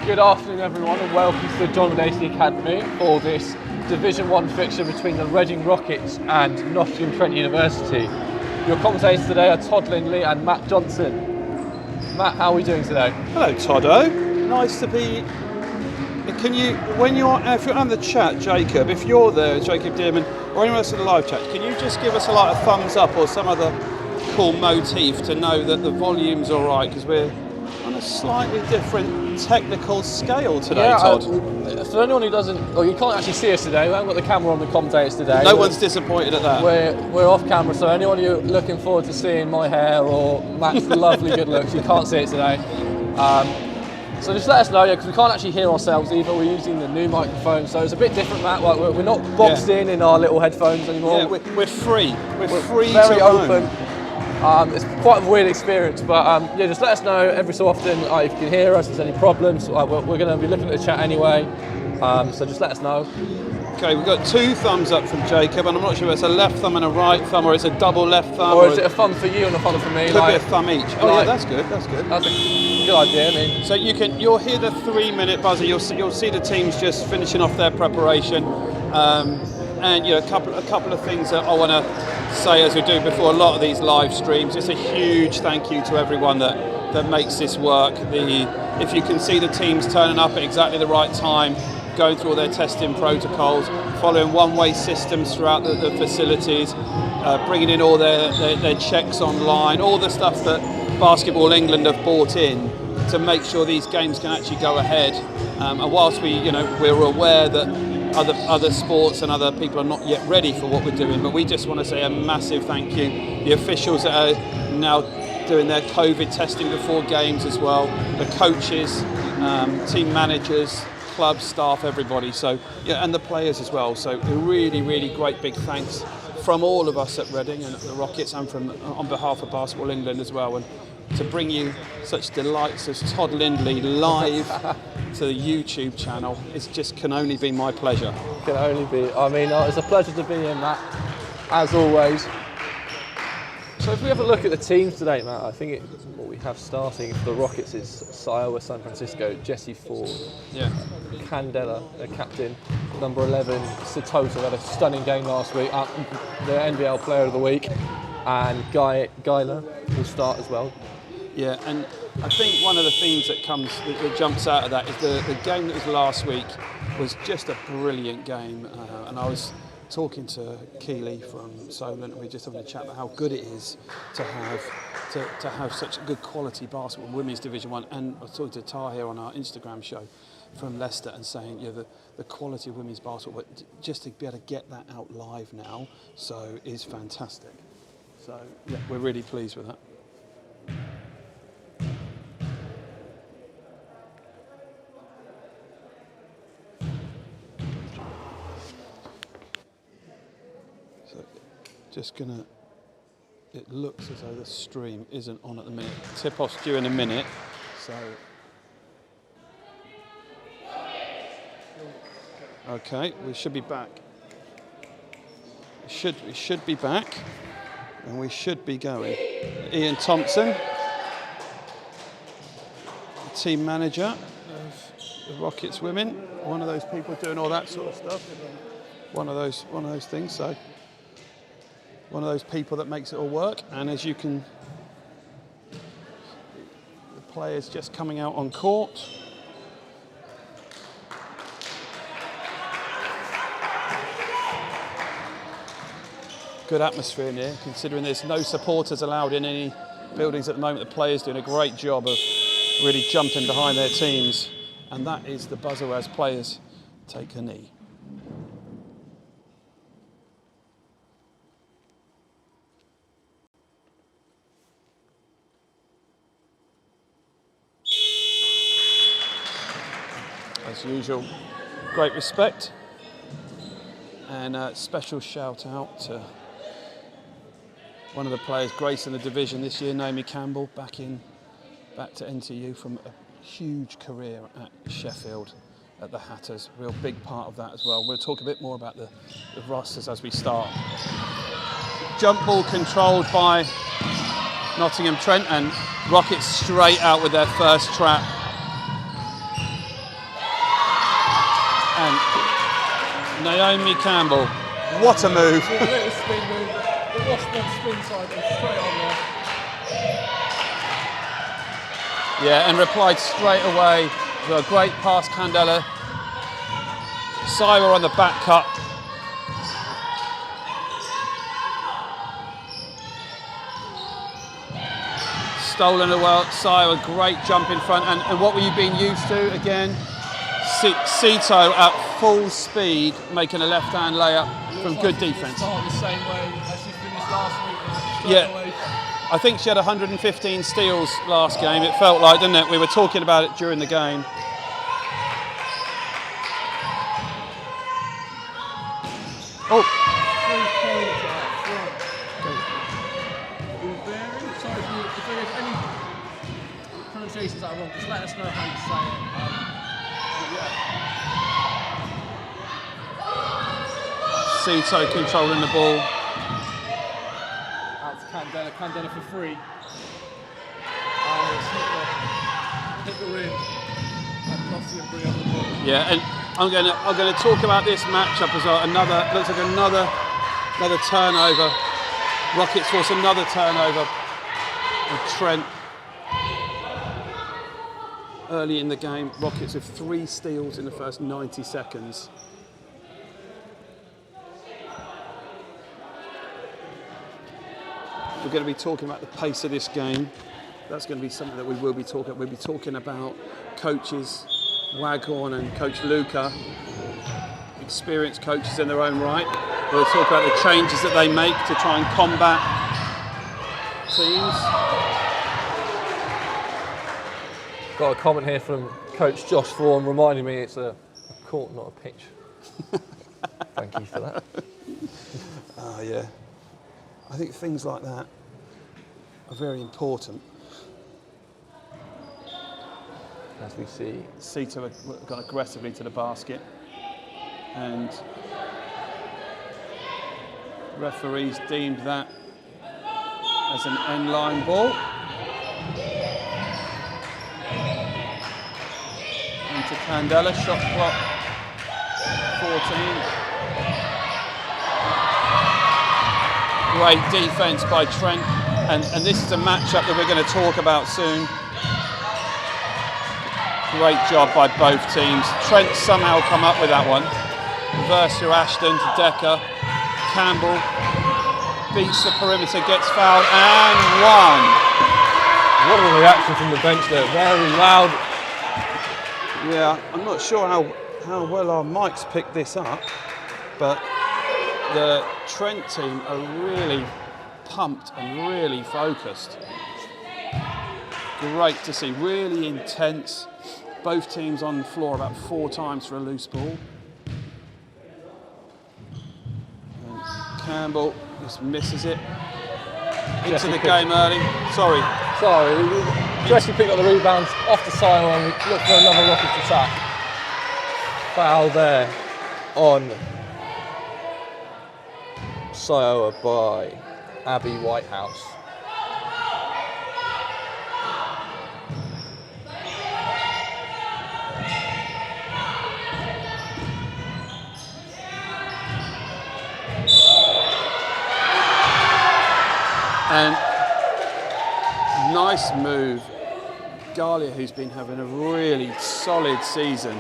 Good afternoon everyone and welcome to the John Dacey Academy for this Division 1 fixture between the Reading Rockets and Nottingham Trent University. Your commentators today are Todd Lindley and Matt Johnson. Matt, how are we doing today? Hello Toddo, nice to be... Can you, if you're on the chat, Jacob, if you're there, Jacob Dearman, or anyone else in the live chat, can you just give us a thumbs up or some other cool motif to know that the volume's all right, because we're on a slightly different technical scale today, Todd. For anyone who doesn't, or you can't actually see us today, we haven't got the camera on the commentators today. No one's disappointed at that. We're off camera, so anyone who's looking forward to seeing my hair or Matt's lovely good looks, you can't see it today. So just let us know, because we can't actually hear ourselves either. We're using the new microphone, so it's a bit different, Matt. Like we're not boxed in our little headphones anymore. Yeah, we're free. We're free, very to open. roam. It's quite a weird experience, but yeah, just let us know every so often if you can hear us, if there's any problems. We're going to be looking at the chat anyway, so just let us know. Okay, we've got 2 thumbs up from Jacob, and I'm not sure if it's a left thumb and a right thumb, or it's a double left thumb. Or is it a thumb for you and a thumb for me? Could be a thumb each. Oh like, yeah, that's good, that's good. That's a good idea, I mean. So you'll hear the 3-minute buzzer, you'll see the teams just finishing off their preparation. And a couple of things that I want to say as we do before a lot of these live streams. Just a huge thank you to everyone that makes this work. If you can see the teams turning up at exactly the right time, going through all their testing protocols, following one-way systems throughout the facilities, bringing in all their checks online, all the stuff that Basketball England have bought in to make sure these games can actually go ahead. And whilst we're aware that other sports and other people are not yet ready for what we're doing, but we just want to say a massive thank you. The officials that are now doing their COVID testing before games as well, the coaches, team managers, club staff, everybody. So yeah, and the players as well. So a really, really great big thanks from all of us at Reading and at the Rockets, and on behalf of Basketball England as well. And to bring you such delights as Todd Lindley live to the YouTube channel, it just can only be my pleasure. Can only be. I mean, it's a pleasure to be in, Matt, as always. So if we have a look at the teams today, Matt, I think what we have starting for the Rockets is Siowa San Francisco, Jesse Ford, Candela, their captain, number 11, Satoto, had a stunning game last week, the NBL Player of the Week, and Guyler will start as well. Yeah, and I think one of the themes that jumps out of that is the game that was last week was just a brilliant game, and I was talking to Keeley from Solent, and we just having a chat about how good it is to have such good quality basketball in Women's Division 1. And I was talking to Tahir on our Instagram show from Leicester and saying, the quality of women's basketball, just to be able to get that out live now, so is fantastic. So yeah, we're really pleased with that. Just gonna, it looks as though the stream isn't on at the minute. Tip-off's due in a minute, so. Okay, we should be back. We should be back, and we should be going. Ian Thompson, the team manager of the Rockets women, one of those people doing all that sort of stuff. One of those things. So. One of those people that makes it all work, and as you can, the players just coming out on court. Good atmosphere in here, considering there's no supporters allowed in any buildings at the moment. The players doing a great job of really jumping behind their teams, and that is the buzzer as players take a knee. As usual, great respect. And a special shout out to one of the players, Grace in the division this year, Naomi Campbell, back to NTU from a huge career at Sheffield at the Hatters. Real big part of that as well. We'll talk a bit more about the rosters as we start. Jump ball controlled by Nottingham Trent, and Rockets straight out with their first trap. And Naomi Campbell, what a move. A little spin move, the washboard spin side and straight on there. Yeah, and replied straight away to a great pass, Candela. Syra on the back cut. Stolen a well, Syra, great jump in front. And what were you being used to again? Sito at full speed, making a left-hand layup from good defence. Start the same way as she finished last week. Yeah, I think she had 115 steals last game. It felt like, didn't it? We were talking about it during the game. Oh. 3 points out front. Sorry if there's any pronunciations that are wrong, just let us know how you say it. Sito controlling the ball. Out to Candela for free. And it's hit the rim. And Rossi and Brie on the ball. Yeah, and I'm gonna talk about this matchup as well. Looks like another turnover. Rockets force another turnover. And Trent. Early in the game, Rockets with 3 steals in the first 90 seconds. We're going to be talking about the pace of this game. That's going to be something that we will be talking about. We'll be talking about coaches, Waghorn and Coach Luca, experienced coaches in their own right. We'll talk about the changes that they make to try and combat teams. Got a comment here from Coach Josh Vaughan reminding me it's a court, not a pitch. Thank you for that. Oh, yeah. I think things like that are very important. As we see, Sito have gone aggressively to the basket, and referees deemed that as an end-line ball. Into Candela, shot clock 14. Great defence by Trent, and this is a matchup that we're going to talk about soon. Great job by both teams. Trent somehow come up with that one. Reverse to Ashton, to Decker. Campbell beats the perimeter, gets fouled, and one. what a reaction from the bench there, very loud. Yeah, I'm not sure how well our mics picked this up, but the Trent team are really pumped and really focused. Great to see, really intense. Both teams on the floor about 4 times for a loose ball. And Campbell just misses it. Into the game early. Sorry. Jessie picked up the rebounds off the sideline and we look for another Rockets attack. Foul there on Siowa by Abby Whitehouse. And nice move. Galia, who's been having a really solid season,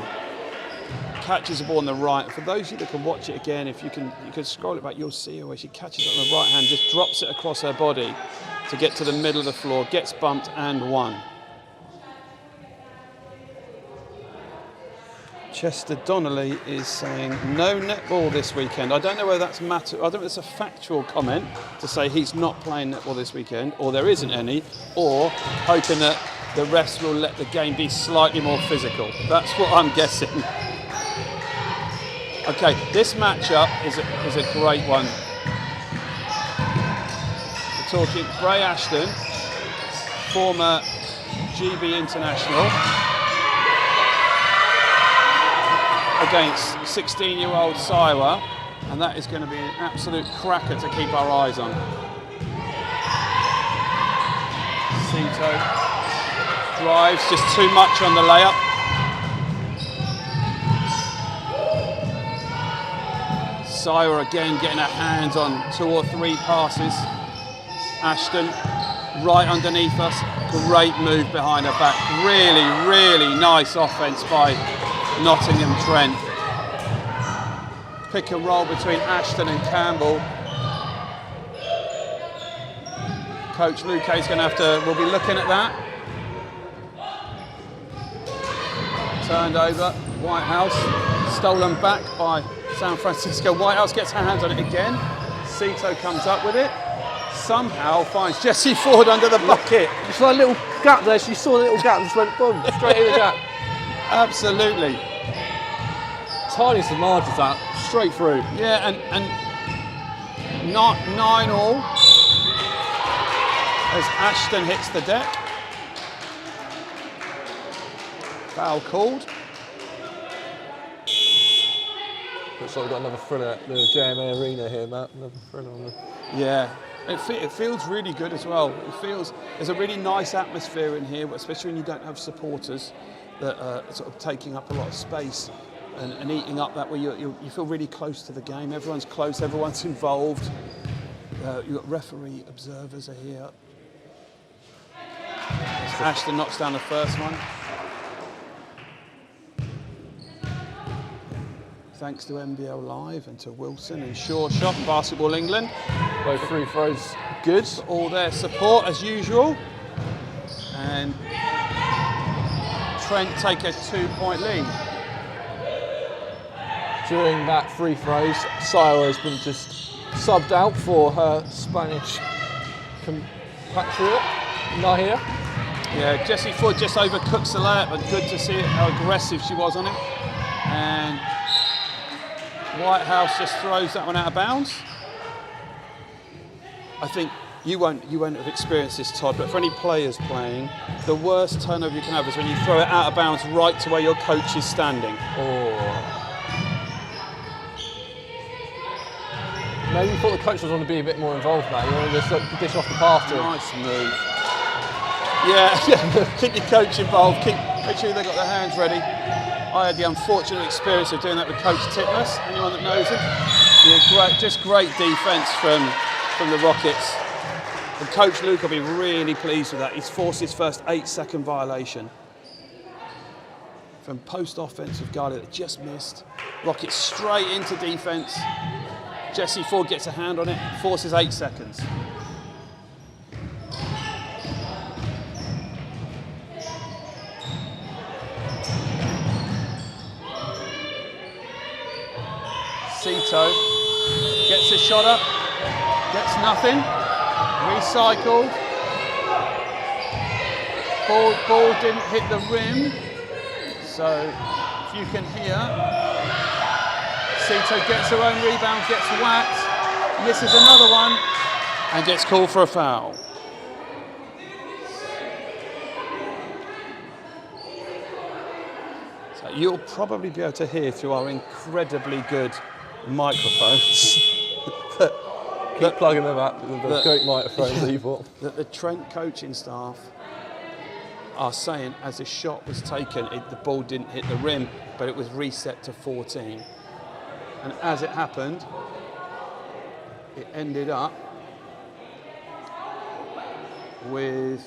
catches the ball on the right. For those of you that can watch it again, if you can scroll it back, you'll see her where she catches it on the right hand, just drops it across her body to get to the middle of the floor, gets bumped and one. Chester Donnelly is saying no netball this weekend. I don't know whether that's matter. I don't know if it's a factual comment to say he's not playing netball this weekend, or there isn't any, or hoping that the refs will let the game be slightly more physical. That's what I'm guessing. Okay, this matchup is a great one. We're talking Bray Ashton, former GB international, against 16-year-old Siwa, and that is going to be an absolute cracker to keep our eyes on. Sito drives, just too much on the layup. Siwa again getting her hands on 2 or 3 passes. Ashton right underneath us. Great move behind her back. Really, really nice offense by Nottingham Trent. Pick and roll between Ashton and Campbell. Coach Luque is going to have to, we'll be looking at that. Turned over, Whitehouse, stolen back by San Francisco. Whitehouse gets her hands on it again. Sito comes up with it. Somehow finds Jessie Ford under the bucket. Just like a little gap there. She saw the little gap and just went boom, straight in the gap. Absolutely. Tiniest of margins that, straight through. Yeah, and not 9-all as Ashton hits the deck. Foul called. Looks like we've got another thriller at the JMA Arena here, Matt. Another thriller on the... Yeah, it feels really good as well. It feels, there's a really nice atmosphere in here, especially when you don't have supporters that are sort of taking up a lot of space and eating up that way. You feel really close to the game. Everyone's close, everyone's involved. You've got referee observers are here. Ashton knocks down the first one. Thanks to NBL Live and to Wilson and Sure Shot and Basketball England. Both free throws good. All their support as usual. And Trent take a 2-point lead. During that free throws, Siwa has been just subbed out for her Spanish compatriot, Nahir. Yeah, Jessie Ford just overcooks the layup, but good to see how aggressive she was on it. And Whitehouse just throws that one out of bounds. I think you won't have experienced this, Todd, but for any players playing, the worst turnover you can have is when you throw it out of bounds right to where your coach is standing. Oh. Maybe you thought the coach was going to be a bit more involved now. You want to just dish off the pass to him. Nice move. Yeah, keep your coach involved. Make sure they've got their hands ready. I had the unfortunate experience of doing that with Coach Titmus. Anyone that knows him? Yeah, just great defence from the Rockets. And Coach Luque will be really pleased with that. He's forced his first 8-second violation. From post-offensive guard that just missed. Rockets straight into defence. Jessie Ford gets a hand on it, forces 8 seconds. Sito gets a shot up, gets nothing, recycled. Ball didn't hit the rim, so if you can hear, Sito gets her own rebound, gets whacked, misses another one, and gets called for a foul. So you'll probably be able to hear through our incredibly good microphones. Keep plugging them up with the great microphones that you bought. That the Trent coaching staff are saying as the shot was taken, the ball didn't hit the rim, but it was reset to 14. And as it happened, it ended up with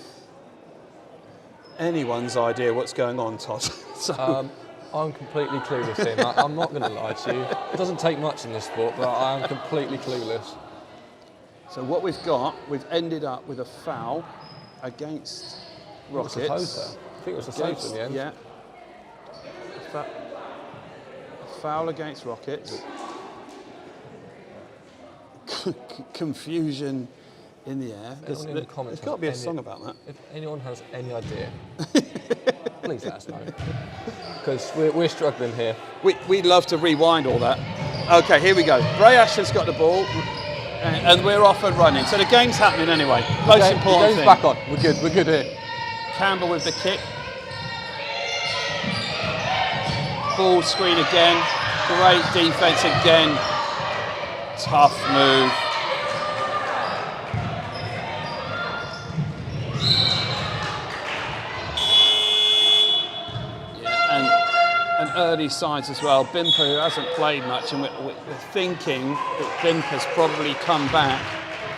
anyone's idea what's going on, Todd. So, I'm completely clueless here, Matt. I'm not going to lie to you. It doesn't take much in this sport, but I am completely clueless. So what we've got, we've ended up with a foul against Rockets. I think it was a Sosa in the end. Yeah. A foul against Rockets. Confusion in the air. There's got to be a song about that. If anyone has any idea Please let us know. Because we're struggling here. We'd love to rewind all that. Okay, here we go. Ray Ashton's got the ball, and we're off and running. So the game's happening anyway. Most important the game's thing. back on. We're good here. Campbell with the kick. Ball screen again. Great defense again. Tough move. And early signs as well. Bimper, who hasn't played much, and we're thinking that Bimper's probably come back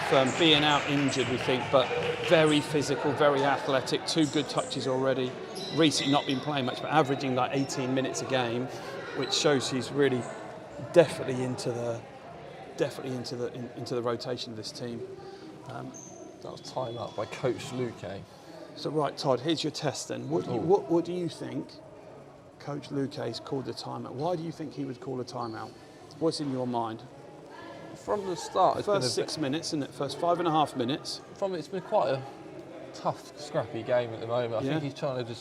from being out injured, we think, but very physical, very athletic, 2 good touches already. Recently not been playing much, but averaging like 18 minutes a game, which shows he's really definitely into the rotation of this team. That was time out by Coach Luke. So right, Todd, here's your test then. What do you think Coach Luque's called the timeout? Why do you think he would call a timeout? What's in your mind? From the start, it's first 6 minutes, isn't it? First 5.5 minutes. It's been quite a tough, scrappy game at the moment. I think he's trying to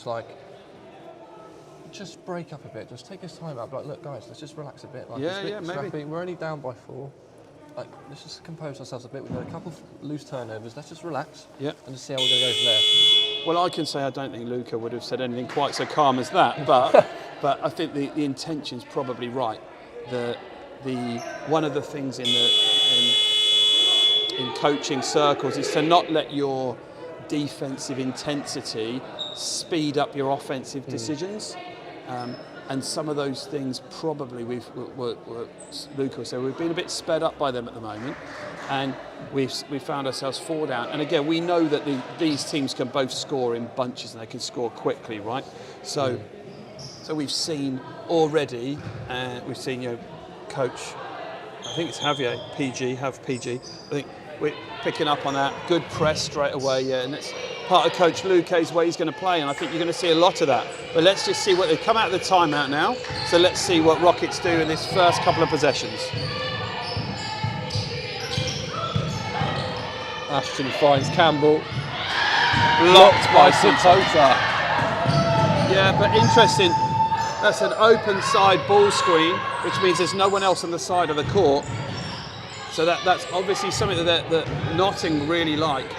just break up a bit, just take his time out. Like, look, guys, let's just relax a bit. Like, maybe. We're only down by 4. Like, let's just compose ourselves a bit. We've had a couple of loose turnovers. Let's just relax. And just see how we're going to go from there. Well, I can say I don't think Luca would have said anything quite so calm as that, but I think the intention's probably right. One of the things in coaching circles is to not let your defensive intensity speed up your offensive decisions. And some of those things probably Luca said we've been a bit sped up by them at the moment, and we've found ourselves 4 down. And again, we know that these teams can both score in bunches and they can score quickly, right? So we've seen already, we've seen Coach, I think it's Javier, PG. I think we're picking up on that. Good press straight away, and it's part of Coach Luque's way he's going to play, and I think you're going to see a lot of that. But let's just see what they come out of the timeout now. So let's see what Rockets do in this first couple of possessions. Ashton finds Campbell. Blocked by Sapota. Yeah, but interesting. That's an open side ball screen, which means there's no one else on the side of the court. So that's obviously something that Notting really like.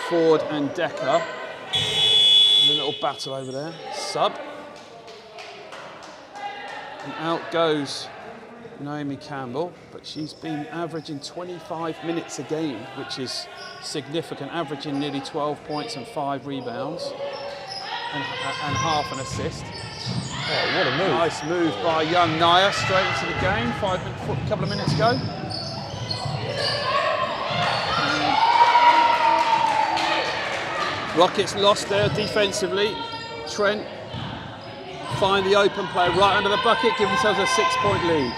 Ford and Decker. A little battle over there. Sub. And out goes Naomi Campbell, but she's been averaging 25 minutes a game, which is significant, averaging nearly 12 points and 5 rebounds and half an assist. Oh, what a move. Nice move by young Naya, straight into the game, a couple of minutes ago. Rockets lost there defensively. Trent find the open play right under the bucket, give themselves a 6-point lead.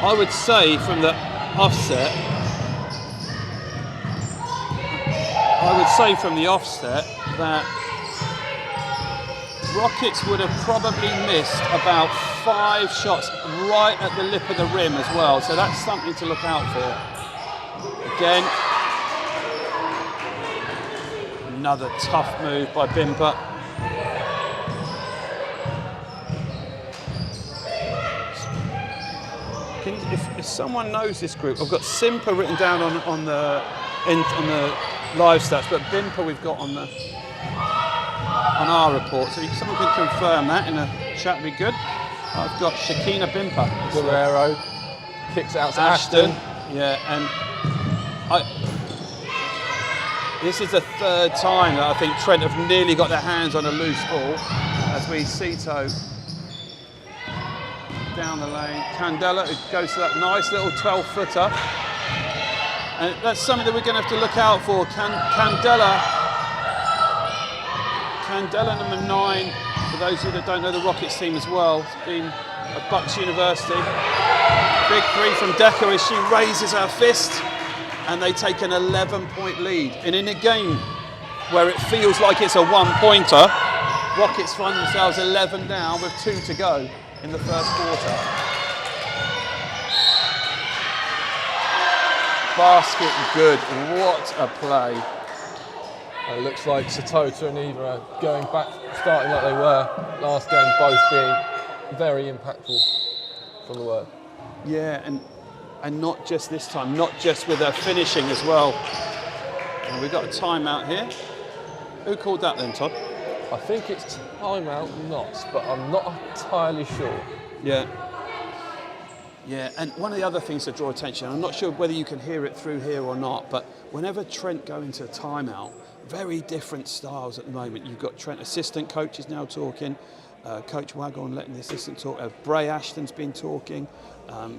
I would say from the offset that Rockets would have probably missed about 5 shots right at the lip of the rim as well. So that's something to look out for. Again, another tough move by Bimper. If someone knows this group, I've got Simper written down on the live stats, but Bimper we've got on our report. So if someone can confirm that in a chat, would be good. I've got Shakina Bimper. Guerrero kicks out to Ashton. Yeah, and this is the 3rd time that I think Trent have nearly got their hands on a loose ball, as we see down the lane. Candela, who goes to that nice little 12-footer. And that's something that we're going to have to look out for. Candela, number 9, for those of you that don't know the Rockets team as well, has been at Bucks University. Big 3 from Decker as she raises her fist, and they take an 11-point lead. And in a game where it feels like it's a 1-pointer, Rockets find themselves 11 down with 2 to go in the first quarter. Basket good. What a play. It looks like Satota and Eva are going back, starting like they were last game, both being very impactful from the word. Yeah, and not just this time, not just with their finishing as well. And we've got a timeout here. Who called that then, Todd? I think it's timeout Knots, but I'm not entirely sure. Yeah. Yeah, and one of the other things to draw attention, I'm not sure whether you can hear it through here or not, but whenever Trent go into a timeout, very different styles at the moment. You've got Trent assistant coaches now talking, Coach Wagon letting the assistant talk, Bray Ashton's been talking,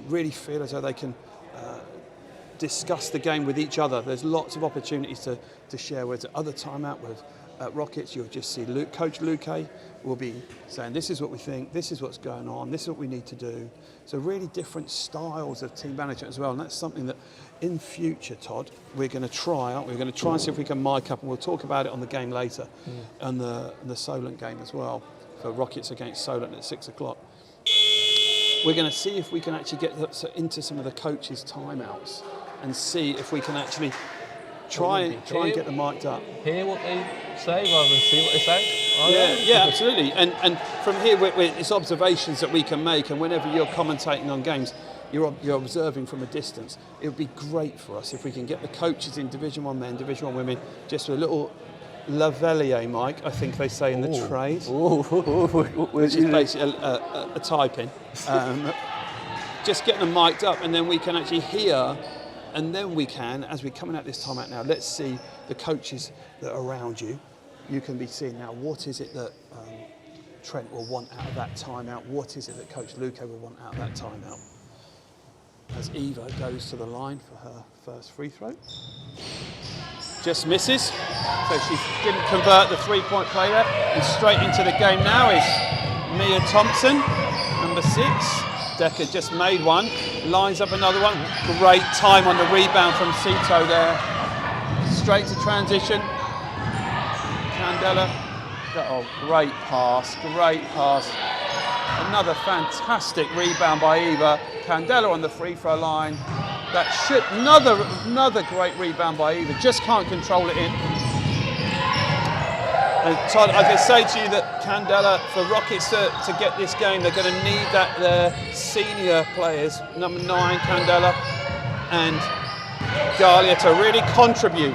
really feel as though they can discuss the game with each other. There's lots of opportunities to share. Whereas at other timeout with Rockets, you'll just see Coach Luque will be saying, this is what we think, this is what's going on, this is what we need to do. So really different styles of team management as well, and that's something that in future, Todd, we're going to try, aren't we? We're going to try and see if we can mic up, and we'll talk about it on the game later, and the Solent game as well, for Rockets against Solent at 6 o'clock. We're going to see if we can actually get into some of the coaches' timeouts and see if we can actually try and get them mic'd up. Hear what they say rather than see what they say. Yeah, absolutely. And from here, it's observations that we can make. And whenever you're commentating on games, you're observing from a distance. It would be great for us if we can get the coaches in Division 1 men, Division 1 women, just with a little lavalier mic, I think they say in the trade, which is basically a typing. Just getting them mic'd up, and then we can actually hear. And then we can, as we're coming out this time out now, let's see the coaches that are around you. You can be seeing now, what is it that Trent will want out of that timeout? What is it that Coach Luque will want out of that timeout? As Eva goes to the line for her first free throw. Just misses. So she didn't convert the three-point play there. And straight into the game now is Mia Thompson, number 6. Decker just made one, lines up another one. Great time on the rebound from Cito there. Straight to transition. Candela, oh, great pass. Another fantastic rebound by Eva. Candela on the free throw line. Another great rebound by Eva. Just can't control it in. And Todd, I can say to you that Candela, for Rockets to get this game, they're going to need their senior players, number 9, Candela, and Galia, to really contribute.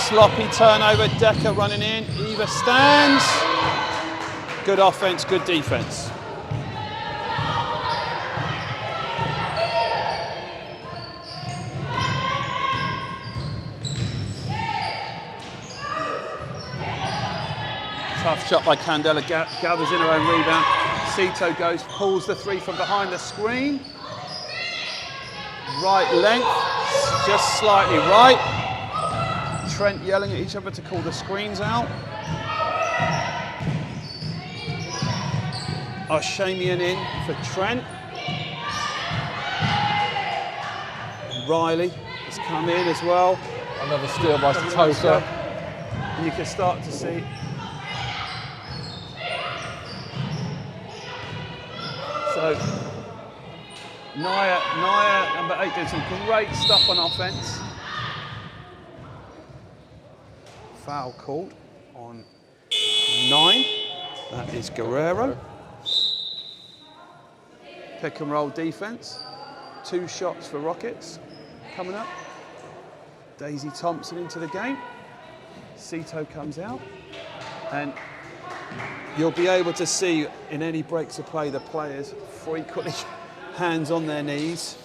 Sloppy turnover, Decker running in, Eva stands. Good offense, good defense. Tough shot by Candela, gathers in her own rebound. Cito goes, pulls the three from behind the screen. Right length, just slightly right. Trent yelling at each other to call the screens out. Oshamian in for Trent. Riley has come in as well. Another steal by Satota. You can start to see. So, Naya, number 8, doing some great stuff on offense. Foul called on 9. That is Guerrero. Pick and roll defense. 2 shots for Rockets coming up. Daisy Thompson into the game. Cito comes out. And you'll be able to see in any breaks of play the players frequently hands on their knees.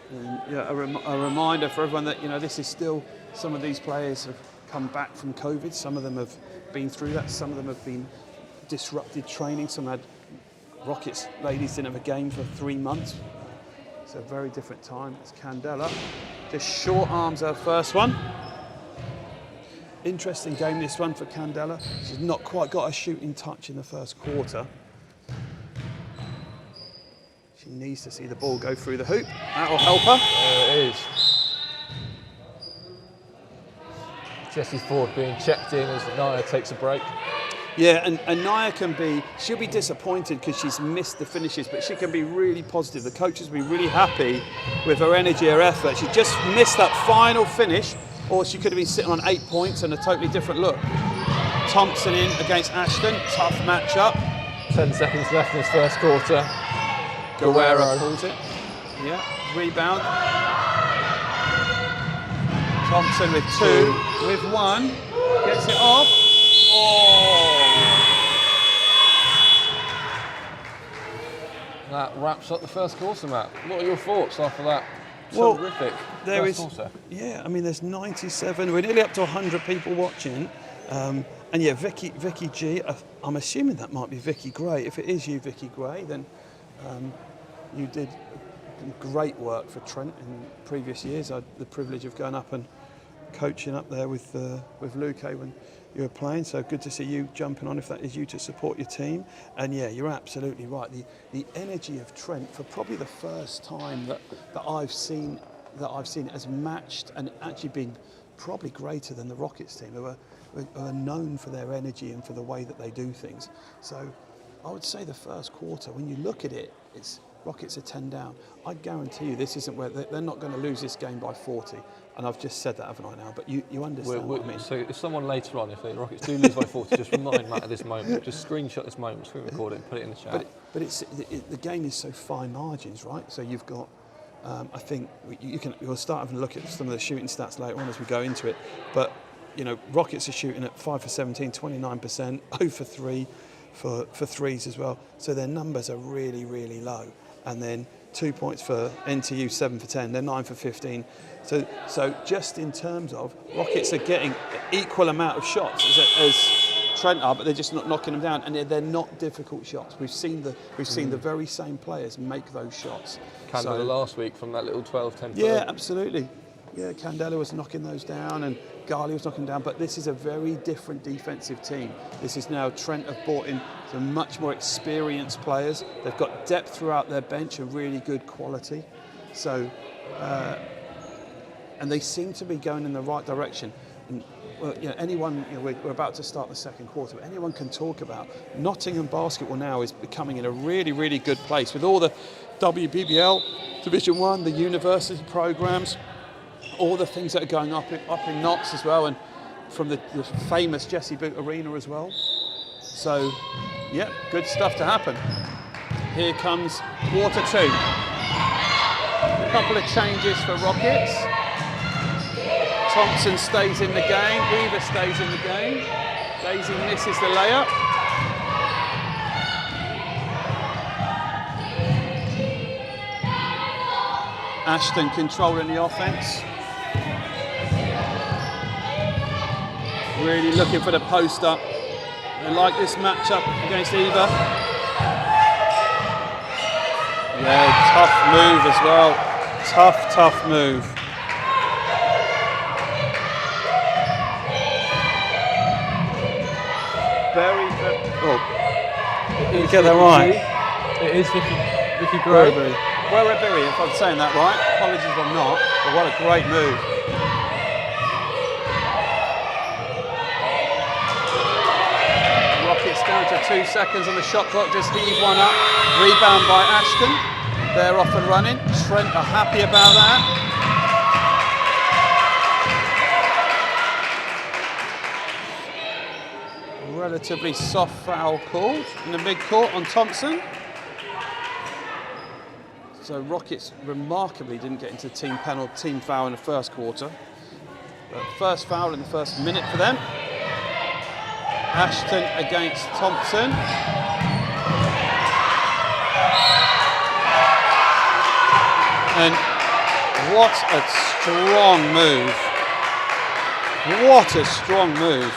And, yeah, a reminder for everyone that, you know, this is still, some of these players have come back from COVID. Some of them have been through that. Some of them have been disrupted training. Some had Rockets ladies didn't have a game for 3 months. It's a very different time. It's Candela. Just short arms her first one. Interesting game, this one, for Candela. She's not quite got a shooting touch in the first quarter. She needs to see the ball go through the hoop. That'll help her. There it is. Jessie Ford being checked in as Naya takes a break. Yeah, and Naya she'll be disappointed because she's missed the finishes, but she can be really positive. The coaches will be really happy with her energy, her effort. She just missed that final finish, or she could have been sitting on 8 points and a totally different look. Thompson in against Ashton, tough matchup. 10 seconds left in this first quarter. Guerrero pulls it. Yeah, rebound. Thompson with 2, with 1, gets it off. Oh! That wraps up the first quarter, Matt. What are your thoughts after that Well, terrific there first is, quarter? yeah, I mean, there's 97. We're nearly up to 100 people watching. And yeah, Vicky G, I'm assuming that might be Vicky Gray. If it is you, Vicky Gray, then you did great work for Trent in previous years. I had the privilege of going up and coaching up there with Luke when you were playing, so good to see you jumping on if that is you to support your team. And yeah, you're absolutely right. The energy of Trent, for probably the first time that I've seen it has matched and actually been probably greater than the Rockets team, who are known for their energy and for the way that they do things. So I would say the first quarter, when you look at it, it's Rockets are 10 down. I guarantee you this isn't where they're not going to lose this game by 40. And I've just said that, haven't I now? But you understand what I mean. So if someone later on, if the Rockets do lose by 40, just remind Matt at this moment, just screenshot this moment, screen record it and put it in the chat. But the game is so fine margins, right? So you've got, I think we'll start having a look at some of the shooting stats later on as we go into it. But, you know, Rockets are shooting at 5 for 17, 29%, 0 for 3 for threes as well. So their numbers are really, really low. And then 2 points for NTU, 7 for 10. They're 9 for 15. So just in terms of Rockets are getting equal amount of shots as Trent are, but they're just not knocking them down, and they're not difficult shots. We've seen the very same players make those shots. Candela last week from that little 12-10. Yeah, absolutely. Yeah, Candela was knocking those down, and Garley was knocking them down. But this is a very different defensive team. This is now Trent have brought in some much more experienced players. They've got depth throughout their bench and really good quality. So, and they seem to be going in the right direction. And, well, you know, anyone, you know, we're about to start the second quarter, but anyone can talk about Nottingham basketball now is becoming in a really, really good place with all the WNBL Division 1, the university programs, all the things that are going up in Knox as well, and from the famous Jesse Boot Arena as well. So, yeah, good stuff to happen. Here comes quarter 2. A couple of changes for Rockets. Thompson stays in the game, Weaver stays in the game. Daisy misses the layup. Ashton controlling the offense. Really looking for the post up. They like this matchup against Eva. Yeah, tough move as well. Tough move. Very. Oh, you get that right. It is Vicky Gray. Werribiri, if I'm saying that right. Apologies if I'm not. But what a great move. Rockets down to 2 seconds on the shot clock. Just heave one up. Rebound by Ashton. They're off and running. Trent are happy about that. Relatively soft foul called in the mid-court on Thompson. So Rockets remarkably didn't get into team foul in the first quarter. But first foul in the first minute for them. Ashton against Thompson. And what a strong move. What a strong move.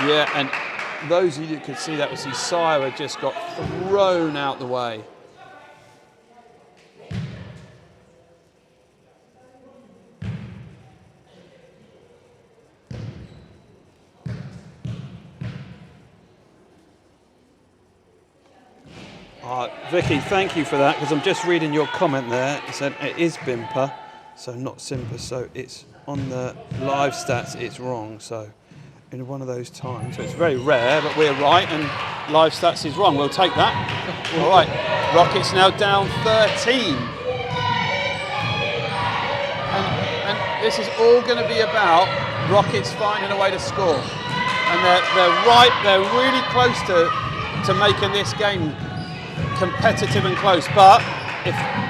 Yeah, and those of you that could see that would see Sire just got thrown out the way. Vicky, thank you for that, because I'm just reading your comment there. It said it is Bimper. So not Simba, so it's on the live stats, it's wrong. So in one of those times, so it's very rare, but we're right and live stats is wrong. We'll take that. All right, Rockets now down 13. And this is all going to be about Rockets finding a way to score. And they're really close to making this game competitive and close. But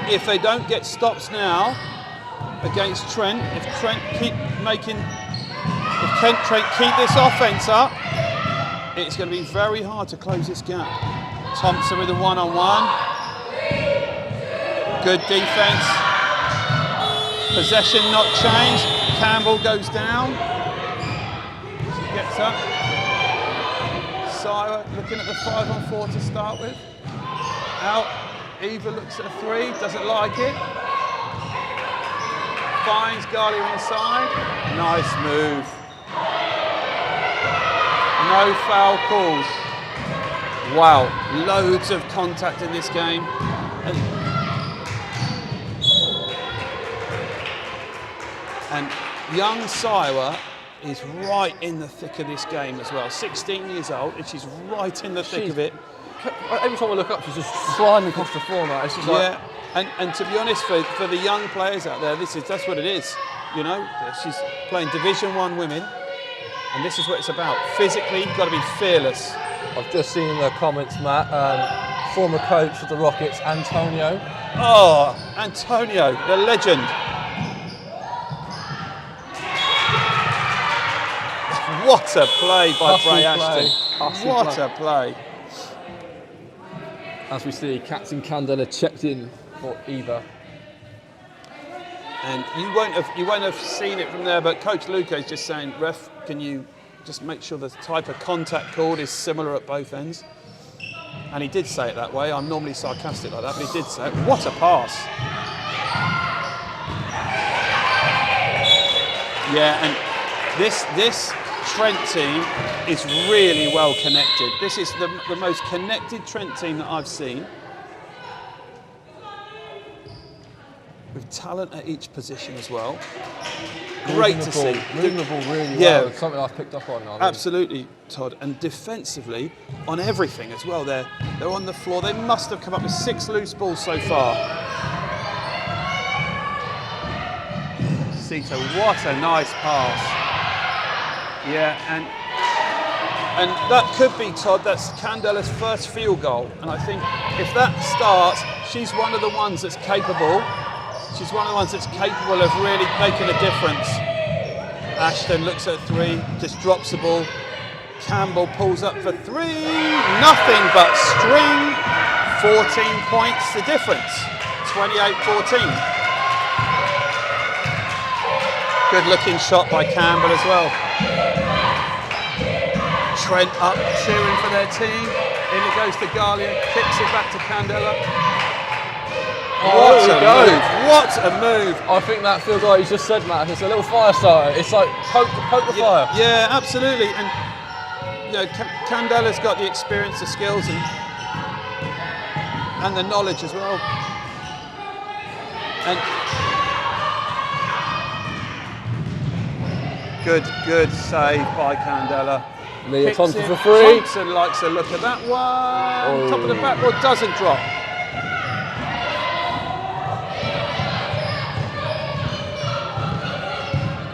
if they don't get stops now against Trent, if Trent keep this offense up, it's going to be very hard to close this gap. Thompson with a one-on-one. Good defense. Possession not changed. Campbell goes down. She gets up. Sire looking at the 5-on-4 to start with. Out. Eva looks at a 3, doesn't like it. Finds Galia inside. Nice move. No foul calls. Wow, loads of contact in this game. And young Siwa is right in the thick of this game as well. 16 years old, and she's right in the thick of it. Every time I look up, she's just sliding across the floor now. It's just yeah, and to be honest, for the young players out there, that's what it is. You know, she's playing Division 1 women, and this is what it's about. Physically, you've got to be fearless. I've just seen in the comments, Matt, former coach of the Rockets, Antonio. Oh, Antonio, the legend. What a play by Bray Ashton. What a play. As we see, Captain Candela checked in for Eva. And you won't have seen it from there, but Coach Luca is just saying, ref, can you just make sure the type of contact called is similar at both ends? And he did say it that way. I'm normally sarcastic like that, but he did say it. What a pass. Yeah, and this Trent team is really well connected. This is the most connected Trent team that I've seen. With talent at each position as well. Great to see. Moving the ball really yeah. well. It's something I've picked up on now. Absolutely, Todd. And defensively, on everything as well. They're on the floor. They must have come up with 6 loose balls so far. Sito, what a nice pass. Yeah, and that could be, Todd, that's Candela's first field goal. And I think if that starts, she's one of the ones that's capable. She's one of the ones that's capable of really making a difference. Ashton looks at 3, just drops the ball. Campbell pulls up for 3. Nothing but string. 14 points the difference. 28-14. Good looking shot by Campbell as well. Trent up cheering for their team. In it goes to Galia, kicks it back to Candela. What a move! What a move! I think that feels like you just said, Matt. It's a little fire starter. It's like poke the fire. Yeah, absolutely. And you know, Candela's got the experience, the skills, and the knowledge as well. And good save by Candela. Leah Thompson for 3. Thompson likes a look at that one. Top of the backboard doesn't drop.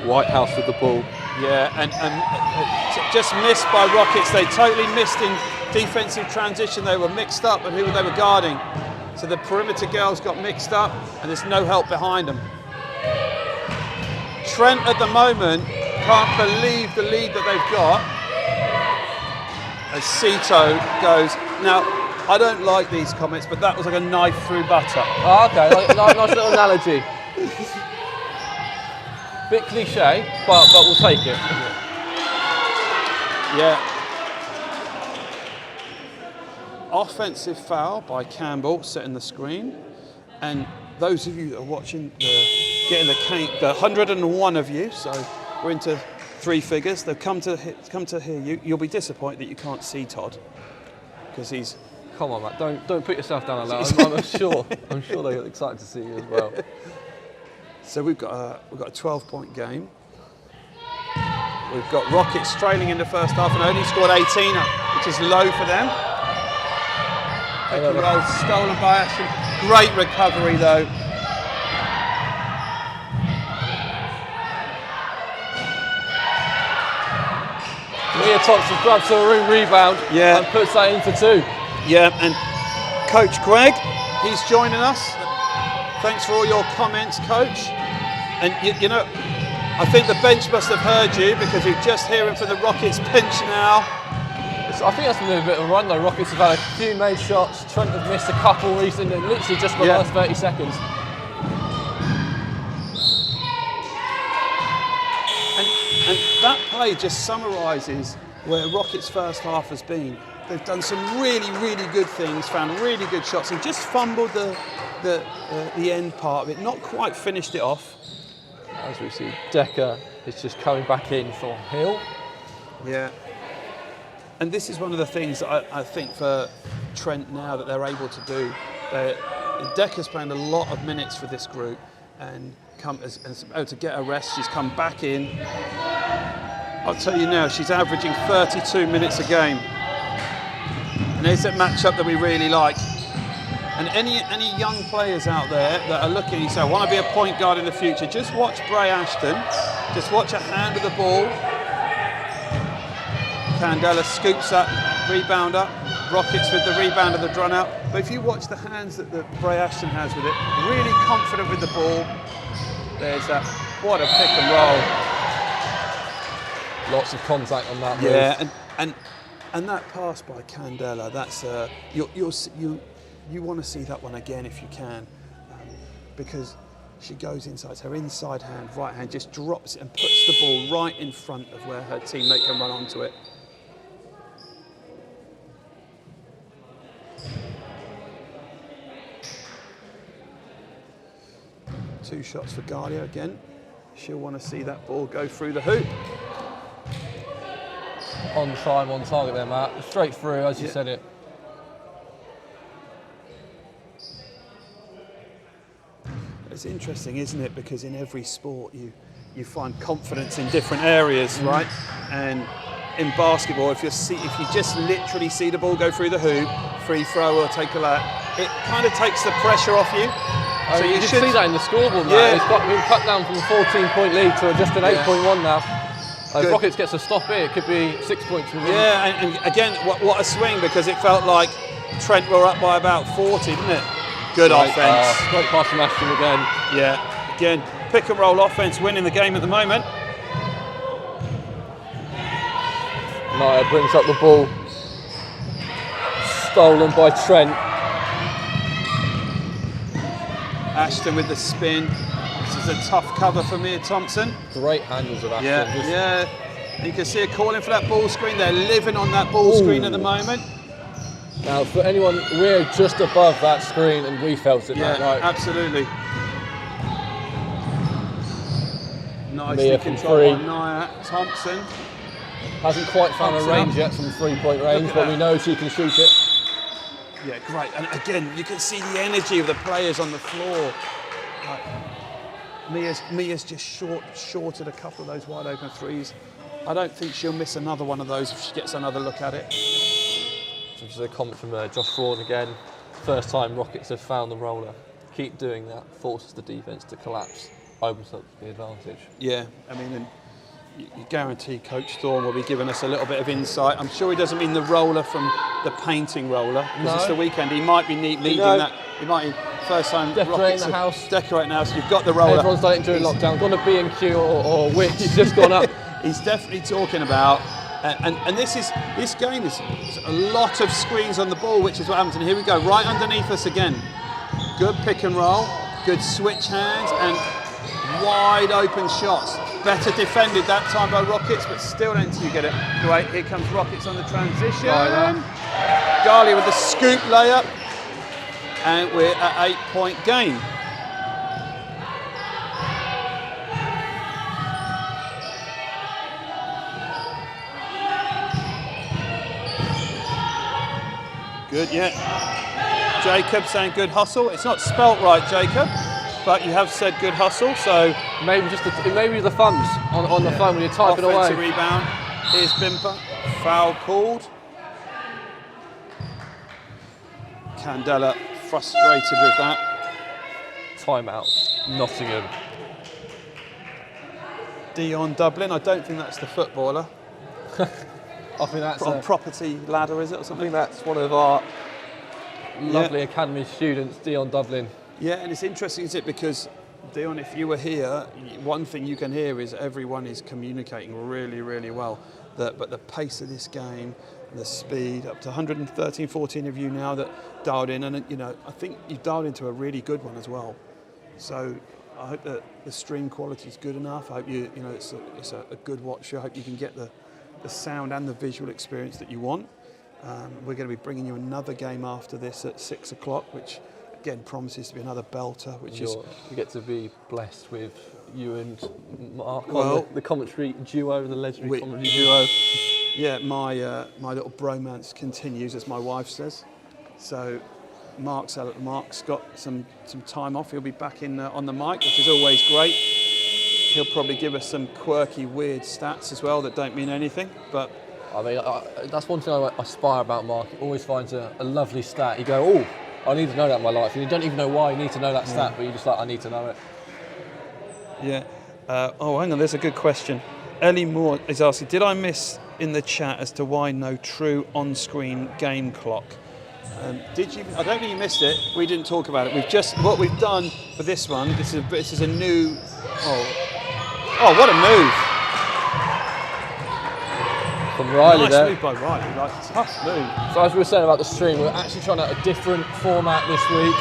Whitehouse with the ball. Yeah, and just missed by Rockets. They totally missed in defensive transition. They were mixed up and who they were guarding. So the perimeter girls got mixed up and there's no help behind them. Trent at the moment can't believe the lead that they've got. As Sito goes. Now, I don't like these comments, but that was like a knife through butter. Oh, okay, nice little analogy. Bit cliche, but we'll take it. Yeah. Offensive foul by Campbell setting the screen. And those of you that are watching, getting the 101 of you, so we're into 3 figures. They've come to hear you. You'll be disappointed that you can't see Todd because he's. Come on, Matt. Don't put yourself down like that. I'm sure they get excited to see you as well. So we've got a 12-point game. We've got Rockets trailing in the first half and only scored 18, which is low for them. Pick and roll stolen by Ashton. Great recovery though. Mia Thompson grabs a room rebound and puts that in for 2. Yeah, and Coach Greg, he's joining us. Thanks for all your comments, Coach. And you know, I think the bench must have heard you because you're just hearing from the Rockets bench now. I think that's been a bit of a run though. Rockets have had a few made shots. Trent have missed a couple recently, literally just for the last 30 seconds. And that play just summarises where Rockets' first half has been. They've done some really, really good things, found really good shots, and just fumbled the end part of it. Not quite finished it off. As we see, Decker is just coming back in for Hill. Yeah. And this is one of the things that I think for Trent now that they're able to do. Decker's playing a lot of minutes for this group and able to get a rest. She's come back in. I'll tell you now, she's averaging 32 minutes a game. And there's that matchup that we really like. And any young players out there that are looking, you say, I want to be a point guard in the future, just watch Bray Ashton. Just watch her hand of the ball. Candela scoops up, rebound up. Rockets with the rebound of the run out. But if you watch the hands that Bray Ashton has with it, really confident with the ball. There's that. What a pick and roll. Lots of contact on that move. Yeah, and that pass by Candela, that's you want to see that one again if you can, because she goes inside. It's her inside hand, right hand, just drops it and puts the ball right in front of where her teammate can run onto it. Two shots for Galia again. She'll want to see that ball go through the hoop. On time, on target there, Matt. Straight through, as you said it. It's interesting, isn't it? Because in every sport you find confidence in different areas, right? And in basketball, if you just literally see the ball go through the hoop, free throw or take a lap, it kind of takes the pressure off you. So you should see that in the scoreboard, Matt. It's been cut down from a 14-point lead to just an 8.1 now. If Rockets gets a stop here, it could be 6 points from Yeah, and again, what a swing, because it felt like Trent were up by about 40, didn't it? Good offense. Great pass from Ashton again. Yeah, again, pick and roll offense winning the game at the moment. Naya brings up the ball. Stolen by Trent. Ashton with the spin. This is a tough cover for Mia Thompson. Great handles of Ashton. Yeah. You can see her calling for that ball screen. They're living on that ball screen at the moment. Now, for anyone, we're just above that screen, and we felt it. Yeah, right? Absolutely. Nicely Mia from controlled by Mia Thompson. Hasn't quite found a range yet from 3-point range, but we know she can shoot it. Yeah, great. And again, you can see the energy of the players on the floor. Mia's just shorted a couple of those wide open threes. I don't think she'll miss another one of those if she gets another look at it. Just a comment from Josh Fraud again. First time Rockets have found the roller. Keep doing that. Forces the defense to collapse. Opens up the advantage. Yeah, I mean, and you guarantee Coach Thorne will be giving us a little bit of insight. I'm sure he doesn't mean the roller from the painting roller, because it's the weekend. He might be leading that. He might be first time decorating the house. Decorating the house. You've got the roller. Everyone's done it during lockdown. Gone to B&Q or Wix. He's just gone up. He's definitely talking about. And this game is a lot of screens on the ball, which is what happens. And here we go, right underneath us again. Good pick and roll, good switch hands, and wide open shots. Better defended that time by Rockets, but still NTU get it. Great, here comes Rockets on the transition. Galia with the scoop layup, and we're at 8-point game. Good, yeah. Jacob saying good hustle. It's not spelt right, Jacob. but you have said good hustle, so Maybe maybe the thumbs on the phone when you're typing offensive away. rebound. Here's Bimper, foul called. Candela frustrated with that. Timeout, Nottingham. Dion Dublin, I don't think that's the footballer. I think that's On property ladder, is it, or I something? think that's one of our lovely academy students, Dion Dublin. Yeah, and it's interesting, isn't it? Because Dion, if you were here, one thing you can hear is everyone is communicating really, really well. But the pace of this game, the speed, up to 113, 14 of you now that dialed in, and I think you've dialed into a really good one as well. So I hope that the stream quality is good enough. I hope it's a good watch. I hope you can get the sound and the visual experience that you want. We're going to be bringing you another game after this at 6 o'clock, which again promises to be another belter. You get to be blessed with you and Mark Well, on the commentary duo, the legendary commentary duo. Yeah, my little bromance continues, as my wife says. So Mark's got some time off. He'll be back in on the mic, which is always great. He'll probably give us some quirky, weird stats as well that don't mean anything. But I mean, that's one thing I aspire about Mark. He always finds a lovely stat. You go, oh, I need to know that in my life. And you don't even know why you need to know that stat, but you're just like, I need to know it. yeah. Hang on, there's a good question. Ellie Moore is asking, did I miss in the chat as to why no true on-screen game clock? Did you? I don't think you missed it. We didn't talk about it. What we've done for this one. This is a new. Oh, what a move! From Riley Nice there. move by Riley. Like, tough move. So as we were saying about the stream, we're actually trying out a different format this week.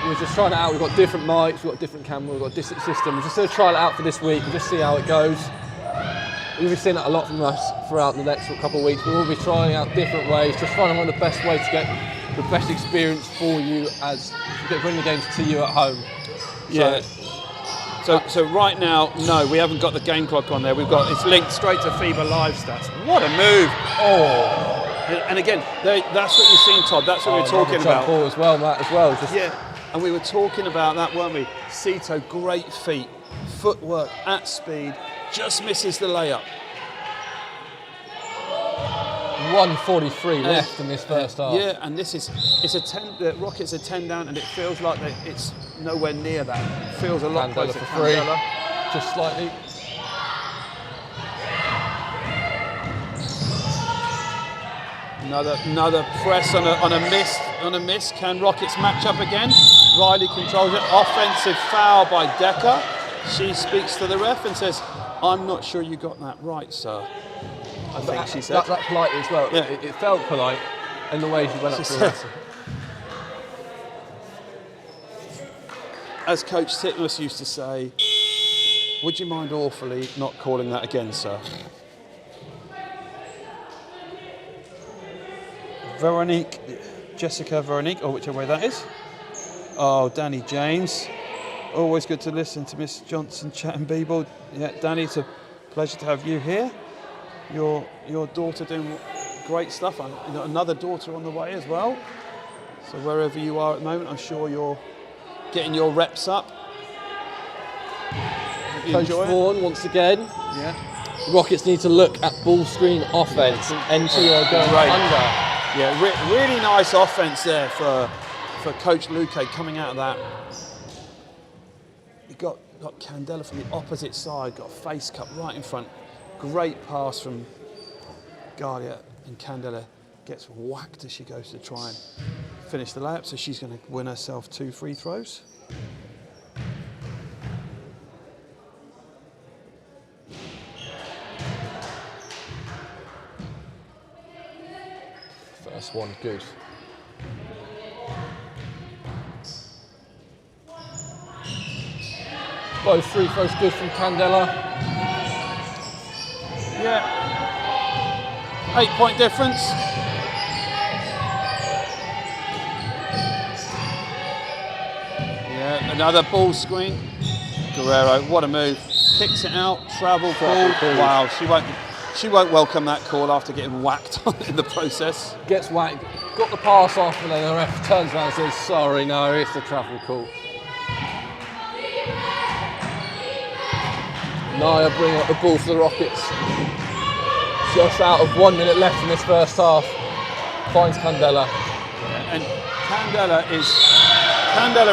We're just trying it out. We've got different mics, we've got different cameras, we've got different systems. We're just going to try it out for this week and just see how it goes. You'll be seeing that a lot from us throughout the next couple of weeks. We will be trying out different ways, just finding one of the best ways to get the best experience for you as you bring the games to you at home. Yeah. So right now, no, we haven't got the game clock on there. It's linked straight to FIBA Live stats. What a move! Oh, And again, that's what you've seen, Todd. That's what we're talking about. Ball as well, Matt, as well. And we were talking about that, weren't we? Sito, great feet, footwork at speed, just misses the layup. 1:43 left in this first half. Yeah, and it's a 10. The Rockets are 10 down, and it feels like it's nowhere near that. It feels a lot Candela closer. for free, Candela. just slightly. Another press on a miss. Can Rockets match up again? Riley controls it. Offensive foul by Decker. She speaks to the ref and says, "I'm not sure you got that right, sir." I think she said. That politely as well. Yeah. It felt polite in the way she went up to the ref. As Coach Titmus used to say, "Would you mind awfully not calling that again, sir?" Jessica Veronique, or whichever way that is. Oh, Danny James. Always good to listen to Miss Johnson chat and Beeble. Yeah, Danny, it's a pleasure to have you here. Your daughter doing great stuff. You've got another daughter on the way as well. So wherever you are at the moment, I'm sure you're getting your reps up. Coach Vaughan, once again. Yeah. Rockets need to look at ball screen offense. NTU are going under. Yeah, really nice offense there for Coach Luque coming out of that. You got Candela from the opposite side, got a face cut right in front. Great pass from Guardia, and Candela gets whacked as she goes to try and finish the layup, so she's going to win herself 2 free throws. First one, good. Both free throws good from Candela. Yeah. 8-point difference. Yeah, another ball screen. Guerrero, what a move. Kicks it out, travel ball. Wow, she won't welcome that call after getting whacked in the process. Gets whacked, got the pass off, and then the ref turns around and says, sorry, no, it's the travel call. Naya bring up the ball for the Rockets. Just out of 1 minute left in this first half. Finds Candela. Yeah, and Candela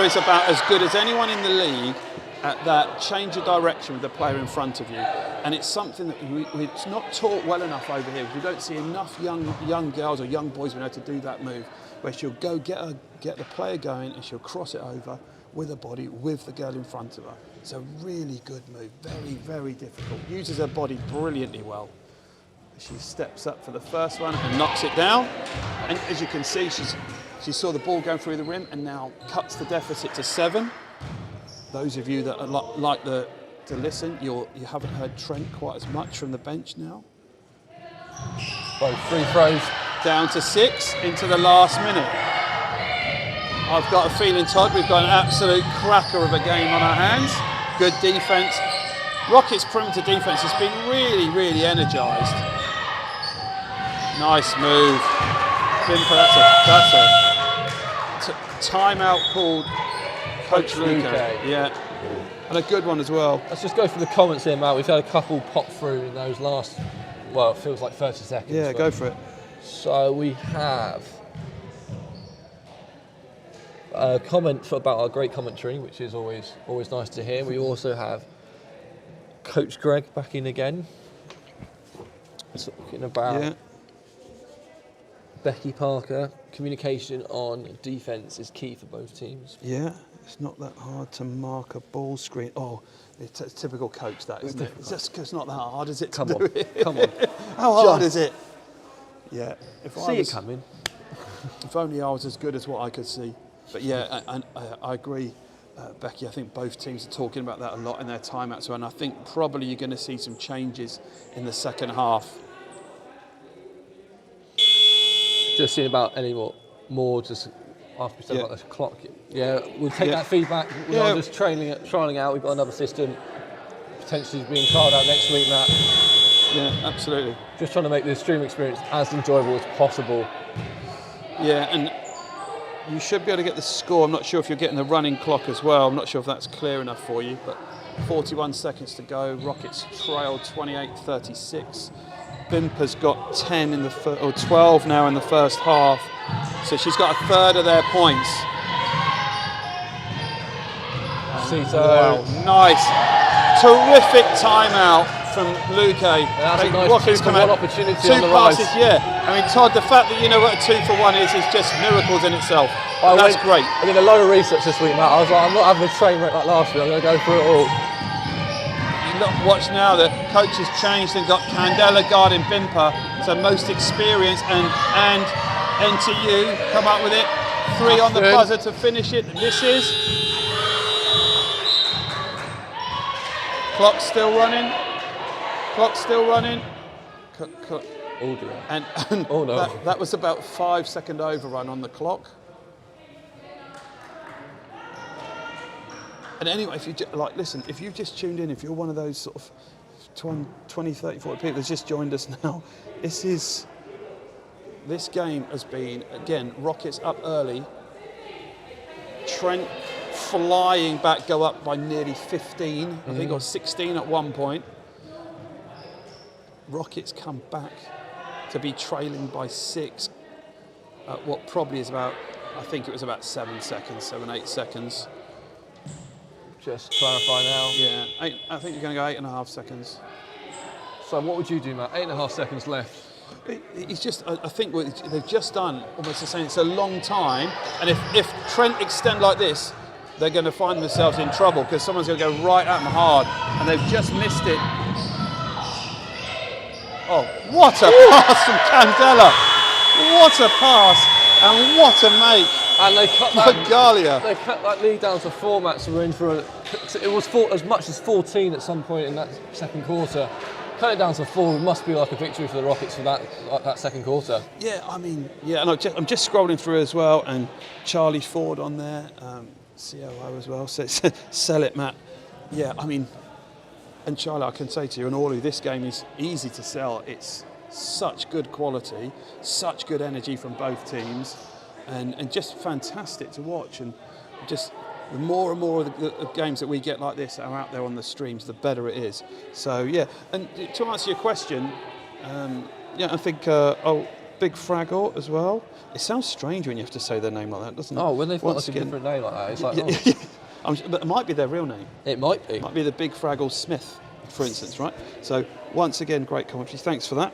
is about as good as anyone in the league at that change of direction with the player in front of you. And it's something that it's not taught well enough over here. We don't see enough young girls or young boys being able to do that move, where she'll go get the player going and she'll cross it over with her body, with the girl in front of her. It's a really good move, very, very difficult. Uses her body brilliantly well. She steps up for the first one and knocks it down. And as you can see, she saw the ball going through the rim and now cuts the deficit to 7. Those of you that are like to listen, you haven't heard Trent quite as much from the bench now. Both free throws. Down to 6 into the last minute. I've got a feeling, Todd, we've got an absolute cracker of a game on our hands. Good defence. Rockets' perimeter defence has been really, really energised. Nice move. That's a timeout called Coach Luque. Yeah, and a good one as well. Let's just go through the comments here, Matt. We've had a couple pop through in those last, well, it feels like 30 seconds. Yeah, go for it. So we have a comment about our great commentary, which is always nice to hear. We also have Coach Greg back in again, talking about Becky Parker. Communication on defence is key for both teams. Yeah, it's not that hard to mark a ball screen. Oh, it's a typical coach, that, isn't it? It's not that hard, is it? Come on. How hard is it? Yeah. It coming. If only I was as good as what I could see. But yeah, I agree, Becky. I think both teams are talking about that a lot in their timeouts, and I think probably you're going to see some changes in the second half. Just seeing about any more just after we said about the clock. Yeah, we'll take that feedback. We're just trialing out. We've got another system potentially being trialled out next week, Matt. Yeah, absolutely. Just trying to make the stream experience as enjoyable as possible. Yeah, and you should be able to get the score. I'm not sure if you're getting the running clock as well. I'm not sure if that's clear enough for you, but 41 seconds to go. Rockets trail 28-36. Bimper's got 10 in the 12 now in the first half, so she's got a third of their points. Wow, nice, terrific timeout from Luque. That's a nice two-for-one opportunity on the rise. Yeah. I mean, Todd, the fact that you know what a 2-for-1 is just miracles in itself. That's great. I did a load of research this week, Matt. I was like, I'm not having a train wreck like last week. I'm going to go through it all. Watch now, the coach has changed and got Candela guarding Bimper, so most experienced, and NTU come up with it. 3 on the buzzer to finish it. Misses. Clock's still running. Oh dear. And oh no. That was about 5-second overrun on the clock. And anyway, if you've just tuned in, if you're one of those sort of 20, 30, 40 people that's just joined us now, this game has been, again, Rockets up early. Trent flying back, go up by nearly 15, I think, or 16 at one point. Rockets come back to be trailing by 6 at what probably is about, I think it was about 7, 8 seconds. Just clarify now. Yeah, I think you're going to go 8.5 seconds. So what would you do, Matt? 8.5 seconds left. It's just, I think what they've just done, almost the same. It's a long time, and if Trent extend like this, they're going to find themselves in trouble because someone's going to go right at them hard, and they've just missed it. Oh, what a pass from Candela! What a pass, and what a make! And they cut that lead down to 4 mats. So we're in for it was as much as 14 at some point in that second quarter. Cut it down to 4 must be like a victory for the Rockets for that second quarter. Yeah, I mean, and I'm just scrolling through as well, and Charlie Ford on there, COO as well. So sell it, Matt. Yeah, I mean, and Charlie, I can say to you and all of you, this game is easy to sell. It's such good quality, such good energy from both teams, and just fantastic to watch. And just the more and more of the games that we get like this are out there on the streams, the better it is. So yeah, and to answer your question, I think Big Fragor as well. It sounds strange when you have to say their name like that, doesn't it? Oh, when they've got like a different name like that, it's like, but it might be their real name. It might be. It might be the Big Fraggle Smith, for instance, right? So once again, great commentary. Thanks for that.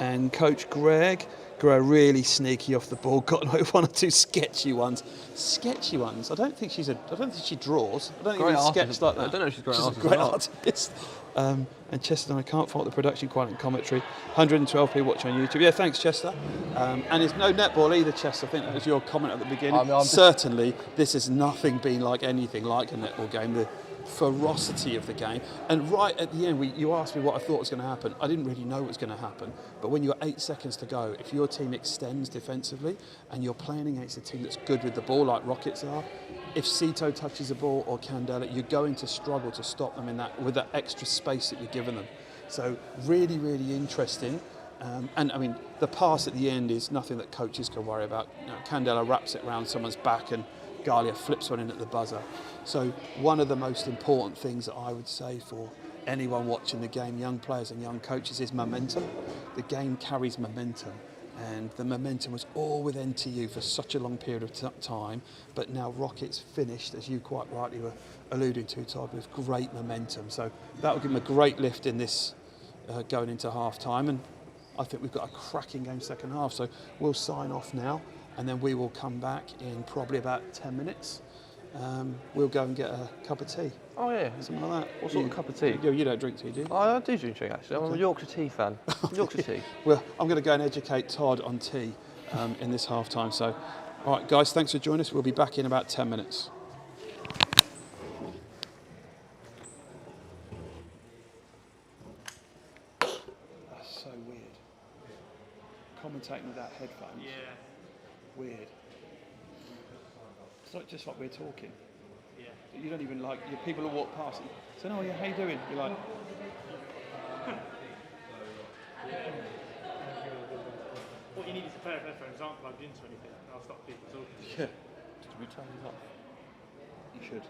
And Coach Greg really sneaky off the ball. Got like one or two sketchy ones. Sketchy ones. I don't think she draws. I don't think she's sketched like that. I don't know if she's a great artist. And Chester, I can't fault the production quality and commentary. 112 people watching on YouTube. Yeah, thanks, Chester. And it's no netball either, Chester. I think that was your comment at the beginning. Certainly, this has nothing been like anything like a netball game. The ferocity of the game. And right at the end, you asked me what I thought was going to happen. I didn't really know what was going to happen. But when you've got 8 seconds to go, if your team extends defensively and you're playing against a team that's good with the ball, like Rockets are, if Cito touches the ball or Candela, you're going to struggle to stop them in that with that extra space that you're giving them. So really, really interesting. And I mean, the pass at the end is nothing that coaches can worry about. Candela wraps it around someone's back and Galia flips one in at the buzzer. So one of the most important things that I would say for anyone watching the game, young players and young coaches, is momentum. The game carries momentum. And the momentum was all with NTU for such a long period of time, but now Rockets finished, as you quite rightly were alluding to, Todd, with great momentum. So that will give them a great lift in this going into half-time, and I think we've got a cracking game second half. So we'll sign off now, and then we will come back in probably about 10 minutes. We'll go and get a cup of tea. Oh yeah, something like that. What sort of cup of tea? You don't drink tea, do you? Oh, I do drink actually. I'm a Yorkshire tea fan. Yorkshire tea. Well, I'm going to go and educate Todd on tea in this half time. So, all right, guys, thanks for joining us. We'll be back in about 10 minutes. That's so weird. Commentating without headphones. Yeah. Weird. It's not just like we're talking. Yeah. You don't even like, people will walk past and say, oh yeah, how you doing? You're like, What you need is a pair of headphones aren't plugged into anything. I'll stop people talking. yeah, just be turning it off. You should.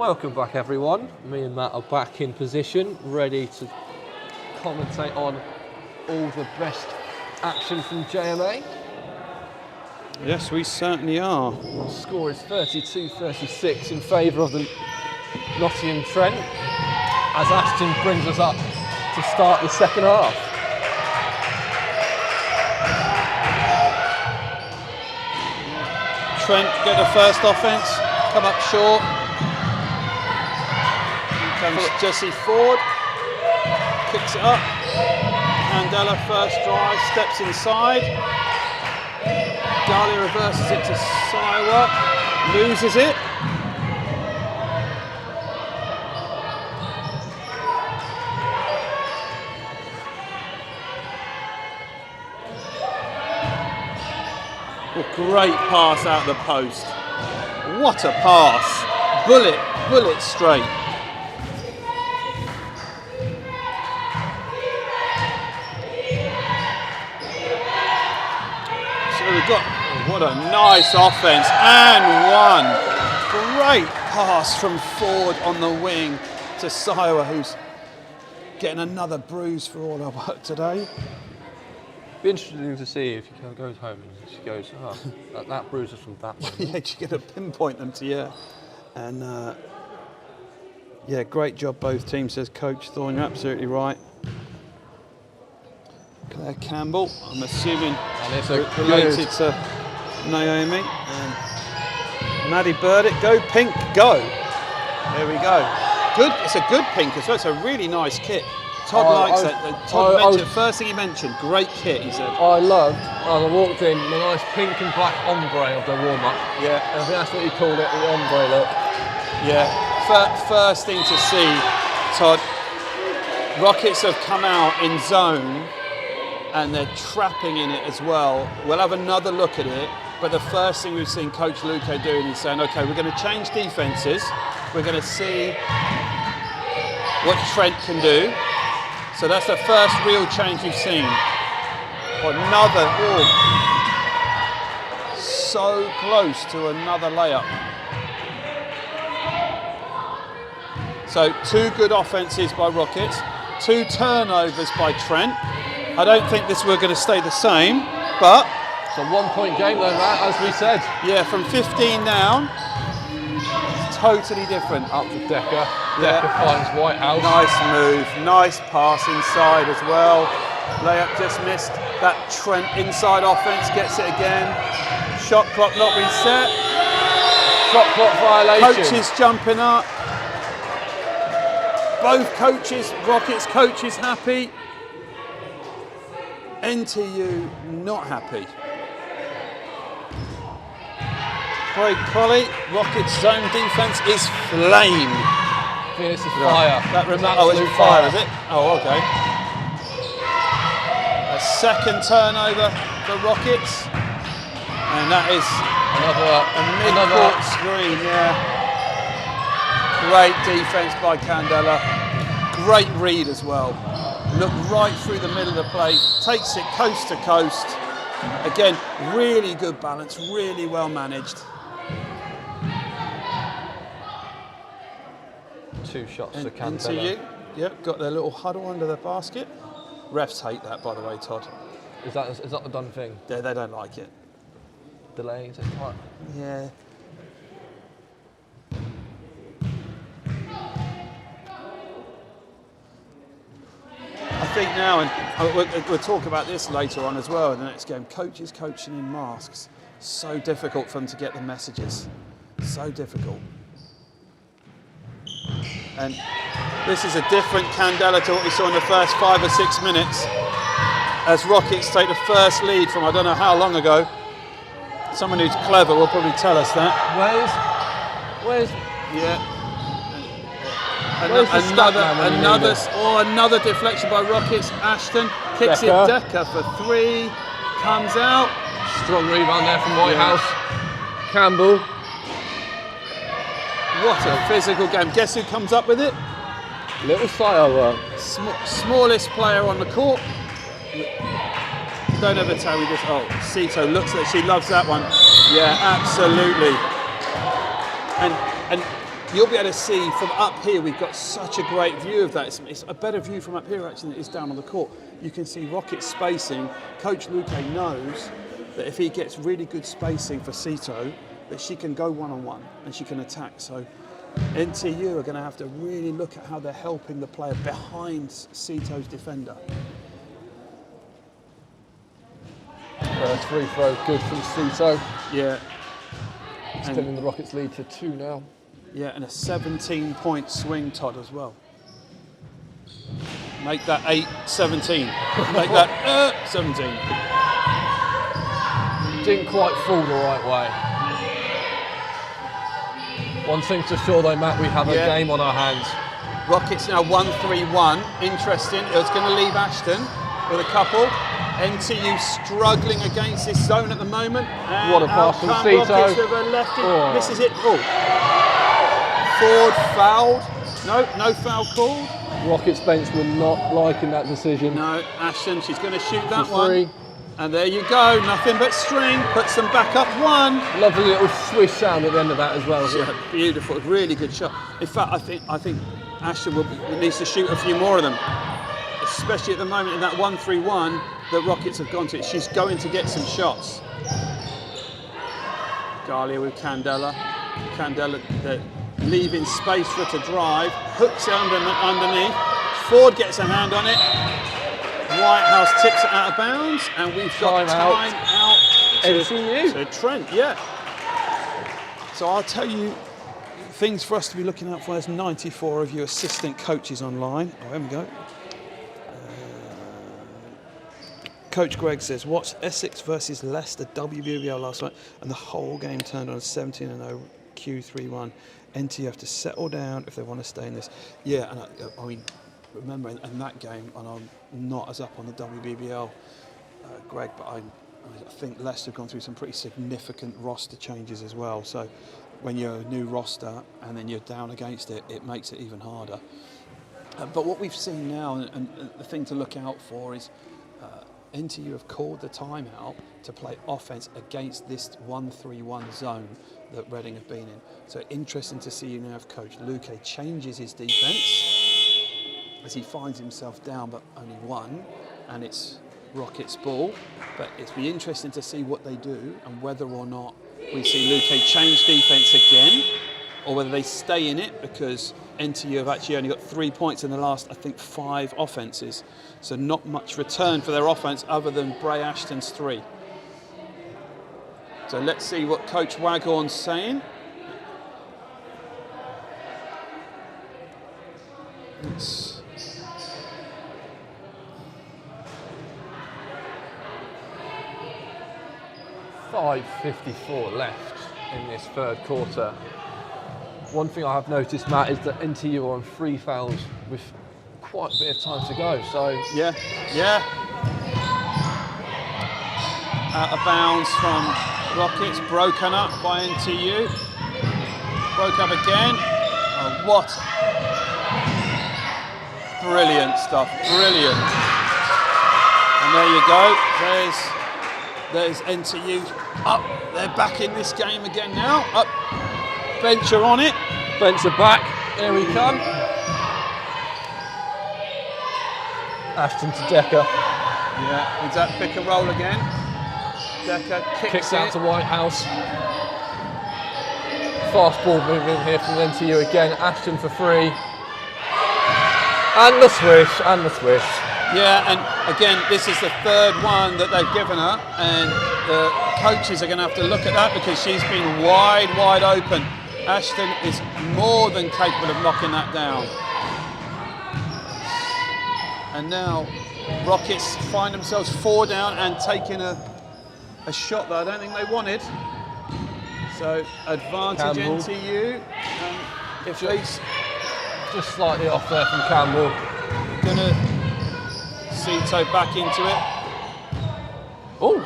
Welcome back, everyone. Me and Matt are back in position, ready to commentate on all the best action from JMA. Yes, we certainly are. The score is 32-36 in favour of the Nottingham Trent, as Ashton brings us up to start the second half. Trent get the first offence, come up short. Here comes Jesse Ford, kicks it up. Candela first drive, steps inside. Dahlia reverses it to Siwa, loses it. Oh, great pass out the post. What a pass. Bullet straight. So we've got, what a nice offense, and one. Great pass from Ford on the wing to Siwa, who's getting another bruise for all our work today. Be interesting to see if she goes home and she goes, oh, that bruise is from that one. Yeah, you're going to pinpoint them to you. And yeah, great job both teams, says Coach Thorne, you're absolutely right. Claire Campbell, I'm assuming related to Naomi. And Maddie Burdick, go pink, go. There we go. Good, it's a good pink as well, it's a really nice kit. Todd likes it. Todd mentioned, first thing he mentioned, great kit, he said. I loved, as I walked in, the nice pink and black ombre of the warm-up. Yeah. I think that's what you called it, the ombre look. Yeah. First thing to see, Todd, Rockets have come out in zone and they're trapping in it as well. We'll have another look at it, but the first thing we've seen Coach Luque doing is saying, okay, we're going to change defences. We're going to see what Trent can do. So that's the first real change you've seen. Another, so close to another layup. So 2 good offences by Rockets, 2 turnovers by Trent. I don't think this we're going to stay the same, but it's a 1-point game though, Matt, as we said. Yeah, from 15 down, it's totally different. Up to Decker. Decker finds Whitehouse. Nice move, nice pass inside as well. Layup just missed. That Trent inside offense gets it again. Shot clock not reset. Shot clock violation. Coaches jumping up. Both coaches, Rockets coaches happy. NTU not happy. Craig Crowley, Rockets zone defense is flame. Fierce as fire. It's fire, is it? Oh, okay. A second turnover for Rockets. And that is a mid-court screen, yeah. Great defense by Candela. Great read as well. Looked right through the middle of the plate. Takes it coast to coast. Again, really good balance, really well managed. 2 shots to Candela. NTU, yep, got their little huddle under the basket. Refs hate that, by the way, Todd. Is that the done thing? They don't like it. Delaying, is it what? Yeah. I think now, and we'll talk about this later on as well in the next game, coaches coaching in masks. So difficult for them to get the messages. So difficult. And this is a different Candela to what we saw in the first 5 or 6 minutes as Rockets take the first lead from I don't know how long ago. Someone who's clever will probably tell us that. Where's yeah. Another deflection by Rockets. Ashton kicks Decker. it. Decker for 3, comes out. Strong rebound there from Whitehouse. Campbell. What a physical game. Guess who comes up with it? Little side work. Smallest player on the court. Don't ever tell me this. Oh, Sito looks like she loves that one. Yeah, absolutely. And you'll be able to see from up here, we've got such a great view of that. It's a better view from up here actually than it is down on the court. You can see Rocket spacing. Coach Luque knows that if he gets really good spacing for Sito, that she can go one-on-one and she can attack. So NTU are going to have to really look at how they're helping the player behind Sito's defender. First free throw, good from Sito. Yeah. Extending the Rockets' lead to 2 now. Yeah, and a 17-point swing, Todd, as well. Make that 8-17. Make that 17. Didn't quite fall the right way. One thing's for sure though, Matt, we have a game on our hands. Rockets now 1-3-1. Interesting. It's going to leave Ashton with a couple. NTU struggling against this zone at the moment. And what a pass from Sito. Rockets with a lefty. This is it. Oh. Ford fouled. No foul called. Rockets bench were not liking that decision. No, Ashton, she's going to shoot that For 3. one. And there you go, nothing but string, puts them back up 1. Lovely little swish sound at the end of that as well. Yeah, beautiful, really good shot. In fact, I think Ashton needs to shoot a few more of them, especially at the moment in that 1-3-1 that Rockets have gone to. She's going to get some shots. Galia with Candela. Candela leaving space for her to drive, hooks it underneath. Ford gets a hand on it. Whitehouse tips it out of bounds, and we've got time out to Trent. Yeah. So I'll tell you things for us to be looking out for. There's 94 of you assistant coaches online. Oh, there we go. Coach Greg says, watch Essex versus Leicester WNBL last night, and the whole game turned on 17-0 Q3-1. NTU have to settle down if they want to stay in this. Yeah, and I mean, remember in that game, and I'm not as up on the WNBL, Greg, but I think Leicester have gone through some pretty significant roster changes as well. So when you're a new roster and then you're down against it, it makes it even harder. But what we've seen now, and the thing to look out for is NTU have called the timeout to play offense against this 1-3-1 zone that Reading have been in. So interesting to see now if Coach Luque changes his defence as he finds himself down but only 1, and it's Rockets ball. But it'll be interesting to see what they do and whether or not we see Luque change defence again, or whether they stay in it, because NTU have actually only got 3 points in the last, I think, 5 offences. So not much return for their offence other than Bray Ashton's 3. So let's see what Coach Waghorn's saying. It's 5:54 left in this third quarter. One thing I have noticed, Matt, is that NTU are on 3 fouls with quite a bit of time to go. So yeah. Out of bounds from Rockets, broken up by NTU. Broke up again. Oh, what? Brilliant stuff, brilliant. And there you go. There's NTU up. They're back in this game again now. Up. Bench are on it. Bench are back. Here we come. Ashton to Decker. Yeah, is that pick and roll again? Decker kicks out to Whitehouse. Fast ball movement here from NTU again. Ashton for 3. And the swish, Yeah, and again, this is the 3rd one that they've given her, and the coaches are going to have to look at that because she's been wide open. Ashton is more than capable of knocking that down. And now Rockets find themselves 4 down and taking a shot that I don't think they wanted. So advantage Campbell. NTU. If they just slightly off there from Campbell. gonna Sito back into it. Oh,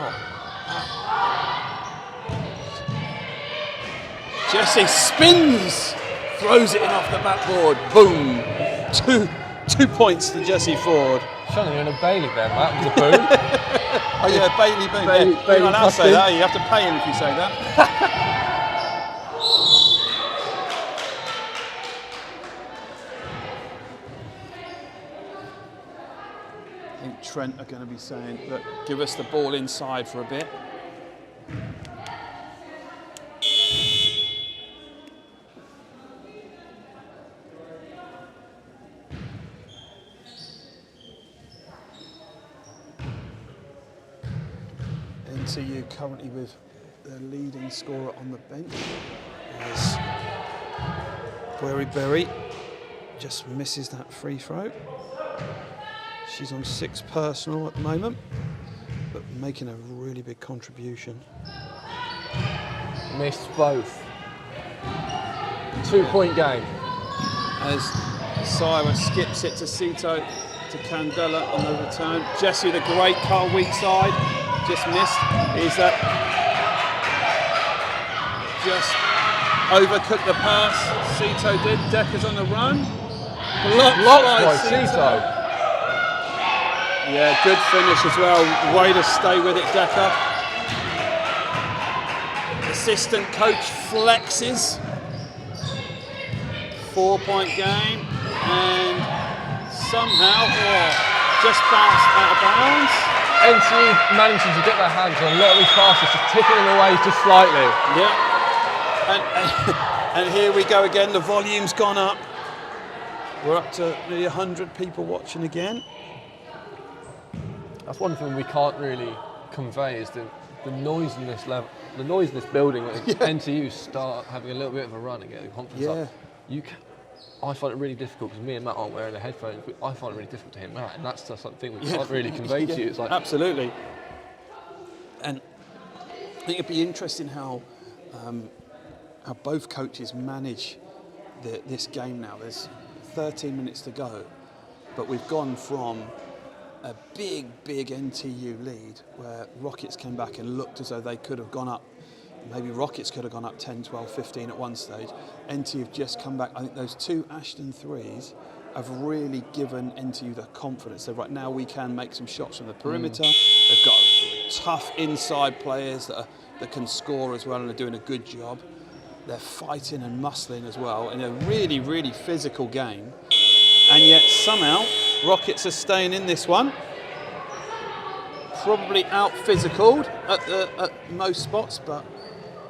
Jesse spins, throws it in off the backboard. Boom! Two points to Jesse Ford. showing you in a Bailey there, Matt, with a boom. Oh yeah, Bailey boom. Bailey- Yeah. Bailey You're not allowed to say Custin. that. You have to pay him if you say that. I think Trent are going to be saying, look, give us the ball inside for a bit. NTU currently with their leading scorer on the bench as Berry just misses that free throw. She's on 6 personal at the moment, but making a really big contribution. Missed both. 2-point game. As Syra skips it to Sito, to Candela on the return. Jessie with a great cut weak side, just missed. Is that just overcooked the pass? Sito did. Decker's on the run. Blocked by Sito. Yeah, good finish as well. Way to stay with it, Decker. Assistant coach flexes. 4-point game, and somehow just bounced out of bounds. NTU managing to get their hands on a lot of these passes, just tipping them away just slightly. Yeah, and here we go again. The volume's gone up. We're up to nearly 100 people watching again. That's one thing we can't really convey is the noise in this level, the noise in this building. When NTU start having a little bit of a run and get the confidence up. I find it really difficult because me and Matt aren't wearing the headphones. I find it really difficult to hear Matt, and that's just something we can't really convey to you. It's like absolutely. And I think it'd be interesting how both coaches manage this game now. There's 13 minutes to go, but we've gone from a big NTU lead where Rockets came back and looked as though they could have gone up. Maybe Rockets could have gone up 10, 12, 15 at one stage. NTU have just come back. I think those 2 Ashton threes have really given NTU the confidence. So right now we can make some shots from the perimeter. They've got tough inside players that can score as well and are doing a good job. They're fighting and muscling as well in a really physical game. And yet somehow Rockets are staying in this one. Probably out-physicaled at most spots, but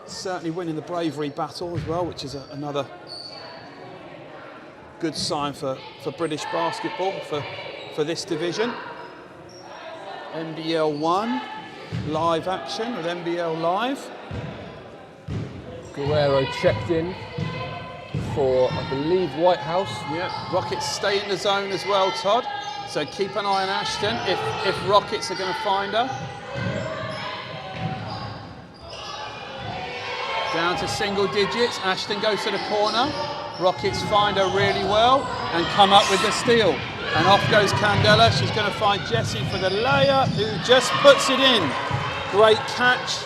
certainly winning the bravery battle as well, which is another good sign for British basketball for this division. NBL1 live action with NBL Live. Guerrero checked in for, I believe, Whitehouse. Yeah, Rockets stay in the zone as well, Todd. So keep an eye on Ashton if Rockets are going to find her. Down to single digits. Ashton goes to the corner. Rockets find her really well and come up with the steal. And off goes Candela. She's going to find Jessie for the layup, who just puts it in. Great catch.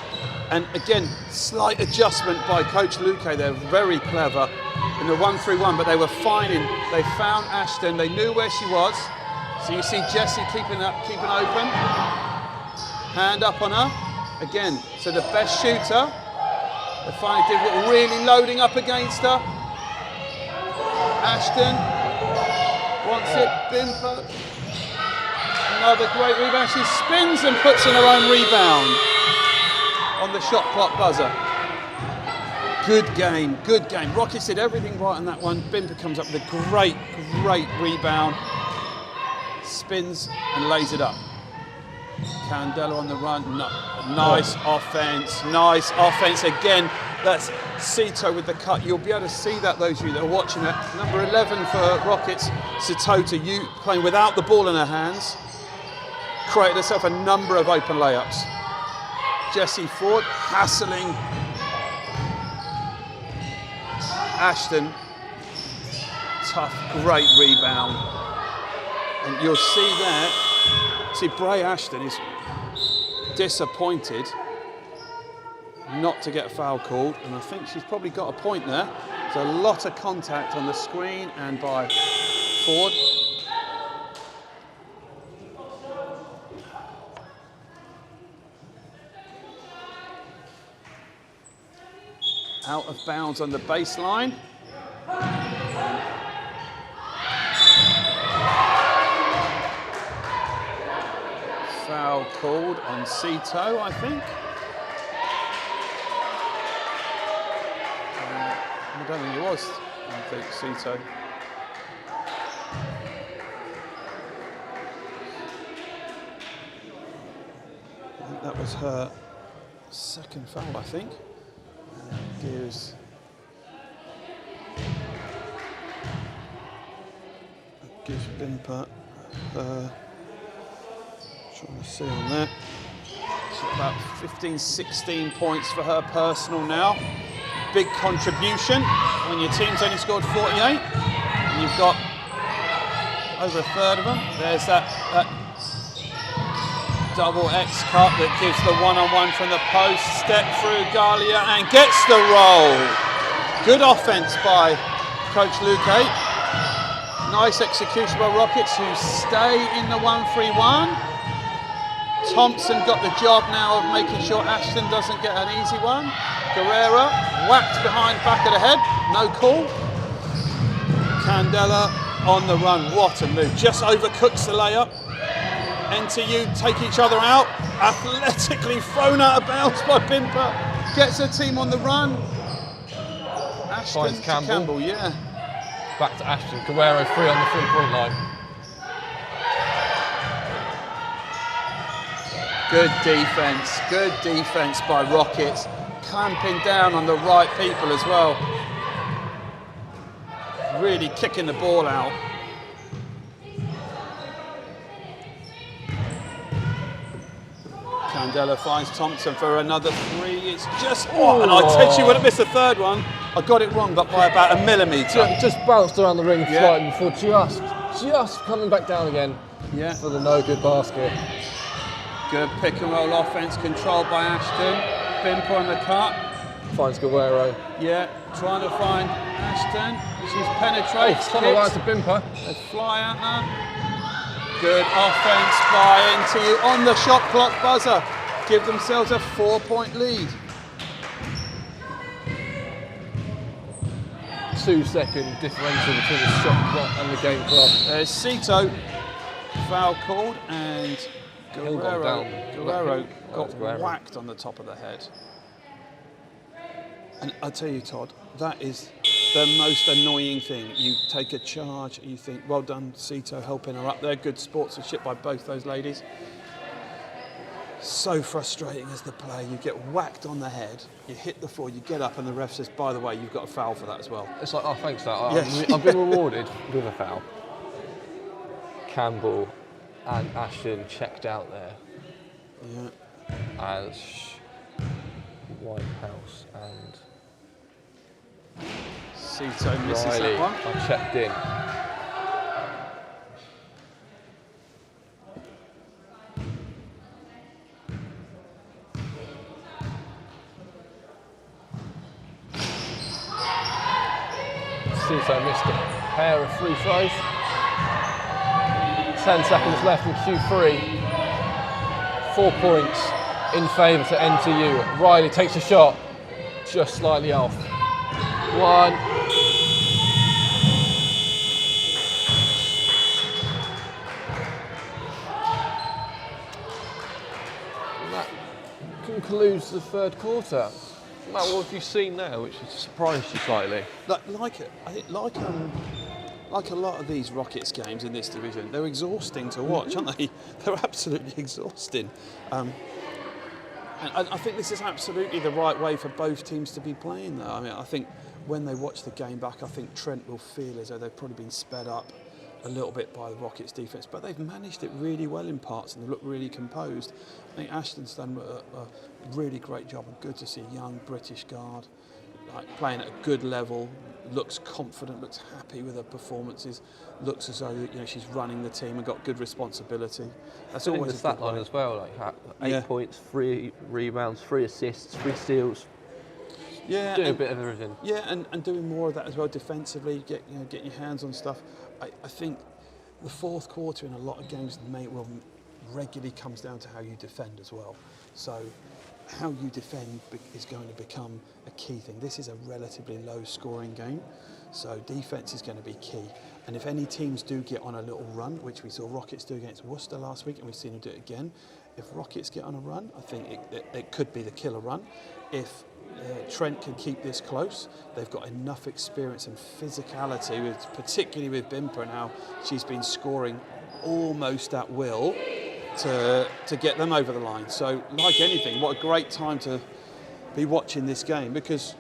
And again, slight adjustment by Coach Luque. They're very clever in the 1-3-1, but they were finding. They found Ashton. They knew where she was. So you see Jessie keeping open. Hand up on her. Again, so the best shooter. They finally did what, really loading up against her. Ashton wants it. Bimper. Another great rebound. She spins and puts in her own rebound on the shot clock buzzer. Good game, good game. Rockets did everything right on that one. Bimper comes up with a great rebound. Spins and lays it up. Candela on the run. No. Nice offense again. That's Sito with the cut. You'll be able to see that, those of you that are watching it. Number 11 for Rockets, Sitota, you playing without the ball in her hands, created herself a number of open layups. Jessie Ford hassling Ashton. Tough, great rebound. And you'll see that. See, Bray Ashton is disappointed not to get a foul called, and I think she's probably got a point there. There's a lot of contact on the screen and by Ford. Out of bounds on the baseline. called on Cito, I think. I don't think it was. I think Cito. I think that was her second foul, I think. Gives Bimper, trying to see on that. It's about 15, 16 points for her personal now. Big contribution when your team's only scored 48 and you've got over a third of them. There's that double X cut that gives the one-on-one from the post, step through Galia and gets the roll. Good offense by Coach Luque. Nice execution by Rockets, who stay in the 1-3-1. Thompson got the job now of making sure Ashton doesn't get an easy one. Guerrero whacked behind back of the head, no call. Candela on the run, what a move. Just overcooks the layup. NTU take each other out. Athletically thrown out of bounds by Bimper. Gets her team on the run. Ashton Finds to Campbell. Campbell, yeah. Back to Ashton. Guerrero free on the 3-point line. Good defense by Rockets. Clamping down on the right people as well. Really kicking the ball out. Candela finds Thompson for another three. It's just, and I said she would have missed the third one. I got it wrong, but by about a millimetre. Just bounced around the ring slightly before just coming back down again for the no good basket. Good pick and roll offense controlled by Ashton. Bimper on the cut. Finds Guerrero. Yeah, trying to find Ashton. She's penetrated. Tunnel right to Bimper. They fly at her. Good offense by NTU on the shot clock buzzer. Give themselves a 4-point lead. 2-second differential between the shot clock and the game clock. There's Cito, foul called, and Hill got down. Guerrero got Guerrero. whacked on the top of the head. And I tell you, Todd, that is the most annoying thing. You take a charge, and you think, well done, Cito, helping her up there. Good sportsmanship by both those ladies. So frustrating as the player. You get whacked on the head, you hit the floor, you get up, and the ref says, by the way, you've got a foul for that as well. It's like, oh, thanks for that. Yes. I've been rewarded with a foul. Campbell and Ashton checked out there. Yeah. As Whitehouse and Cito misses Riley that one. are checked in. Cito missed a pair of free throws. 10 seconds left in Q3. 4 points in favour to NTU. Riley takes a shot, just slightly off. One. And that concludes the third quarter. Matt, what have you seen now, which has surprised you slightly? Like a lot of these Rockets games in this division, they're exhausting to watch, aren't they? They're absolutely exhausting. And I think this is absolutely the right way for both teams to be playing, though. I mean, I think when they watch the game back, I think Trent will feel as though they've probably been sped up a little bit by the Rockets' defence, but they've managed it really well in parts and they look really composed. I think Ashton's done a really great job, and good to see a young British guard playing at a good level, looks confident, looks happy with her performances, looks as though she's running the team and got good responsibility. That's always a stat line as well, like 8 points, 3 rebounds, 3 assists, 3 steals. Yeah, doing a bit of everything. Yeah, and doing more of that as well defensively. Getting your hands on stuff. I think the fourth quarter in a lot of games regularly comes down to how you defend as well. So how you defend is going to become a key thing. This is a relatively low scoring game, so defence is going to be key. And if any teams do get on a little run, which we saw Rockets do against Worcester last week, and we've seen them do it again, if Rockets get on a run, I think it could be the killer run. If Trent can keep this close, they've got enough experience and physicality, particularly with Bimper and how she's been scoring almost at will, to get them over the line. So, like anything, what a great time to be watching this game, because,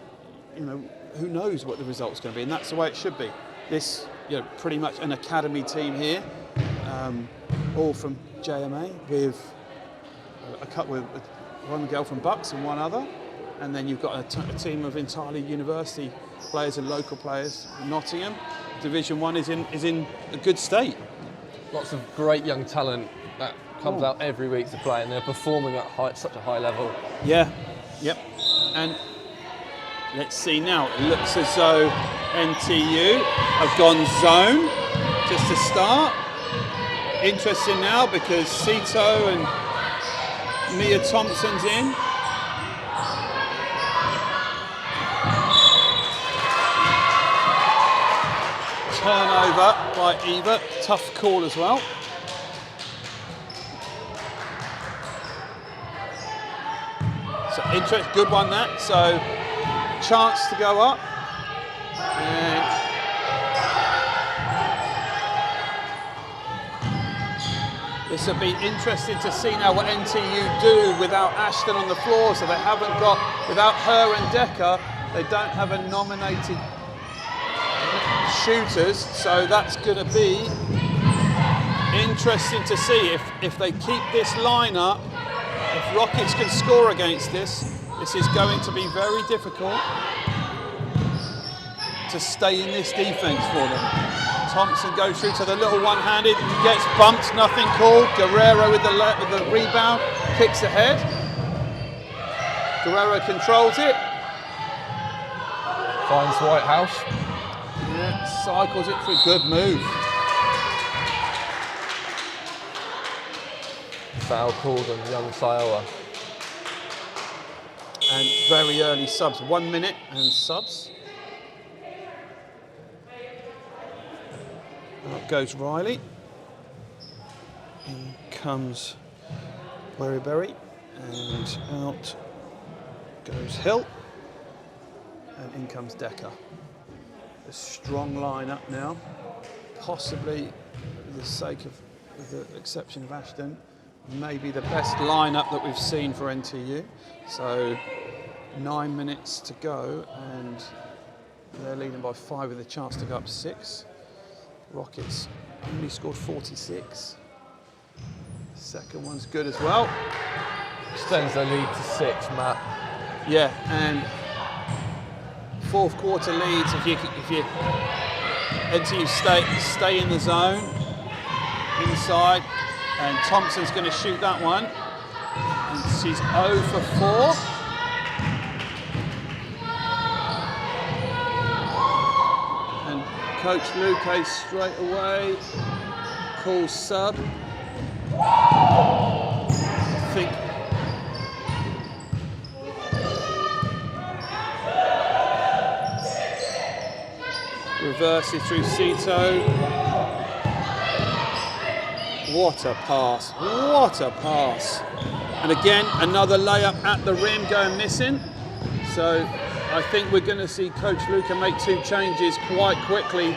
you know, who knows what the result's going to be, and that's the way it should be. This, you know, pretty much an academy team here, all from JMA, with one girl from Bucks and one other, and then you've got a team of entirely university players and local players. Nottingham, Division 1 is in a good state. Lots of great young talent that comes out every week to play, and they're performing at such a high level. Yeah, yep. And let's see now. It looks as though NTU have gone zone just to start. Interesting now because Sito and Mia Thompson's in. Turnover by Eva. Tough call as well. So interest, good one that. So chance to go up. And this will be interesting to see now what NTU do without Ashton on the floor. So they haven't got, without her and Decker, they don't have a nominated shooters. So that's going to be interesting to see if they keep this lineup. If Rockets can score against this is going to be very difficult to stay in this defence for them. Thompson goes through to the little one-handed, gets bumped, nothing called. Guerrero with the rebound, kicks ahead. Guerrero controls it. Finds Whitehouse. Yeah, cycles it through, good move. Foul called on young Siowa. And very early subs, 1 minute and subs. Out goes Riley. In comes Berry, and out goes Hill. And in comes Decker. A strong lineup now, possibly for the sake of, with the exception of Ashton, maybe the best lineup that we've seen for NTU. So 9 minutes to go, and they're leading by 5 with a chance to go up 6. Rockets only scored 46. Second one's good as well. Extends their lead to 6, Matt. Yeah, and fourth quarter leads if you NTU stay in the zone inside, and Thompson's going to shoot that one, and she's 0 for 4. And Coach Luque straight away calls sub. I think reverses through Sito. What a pass, what a pass. And again, another layup at the rim going missing. So I think we're going to see Coach Luque make 2 changes quite quickly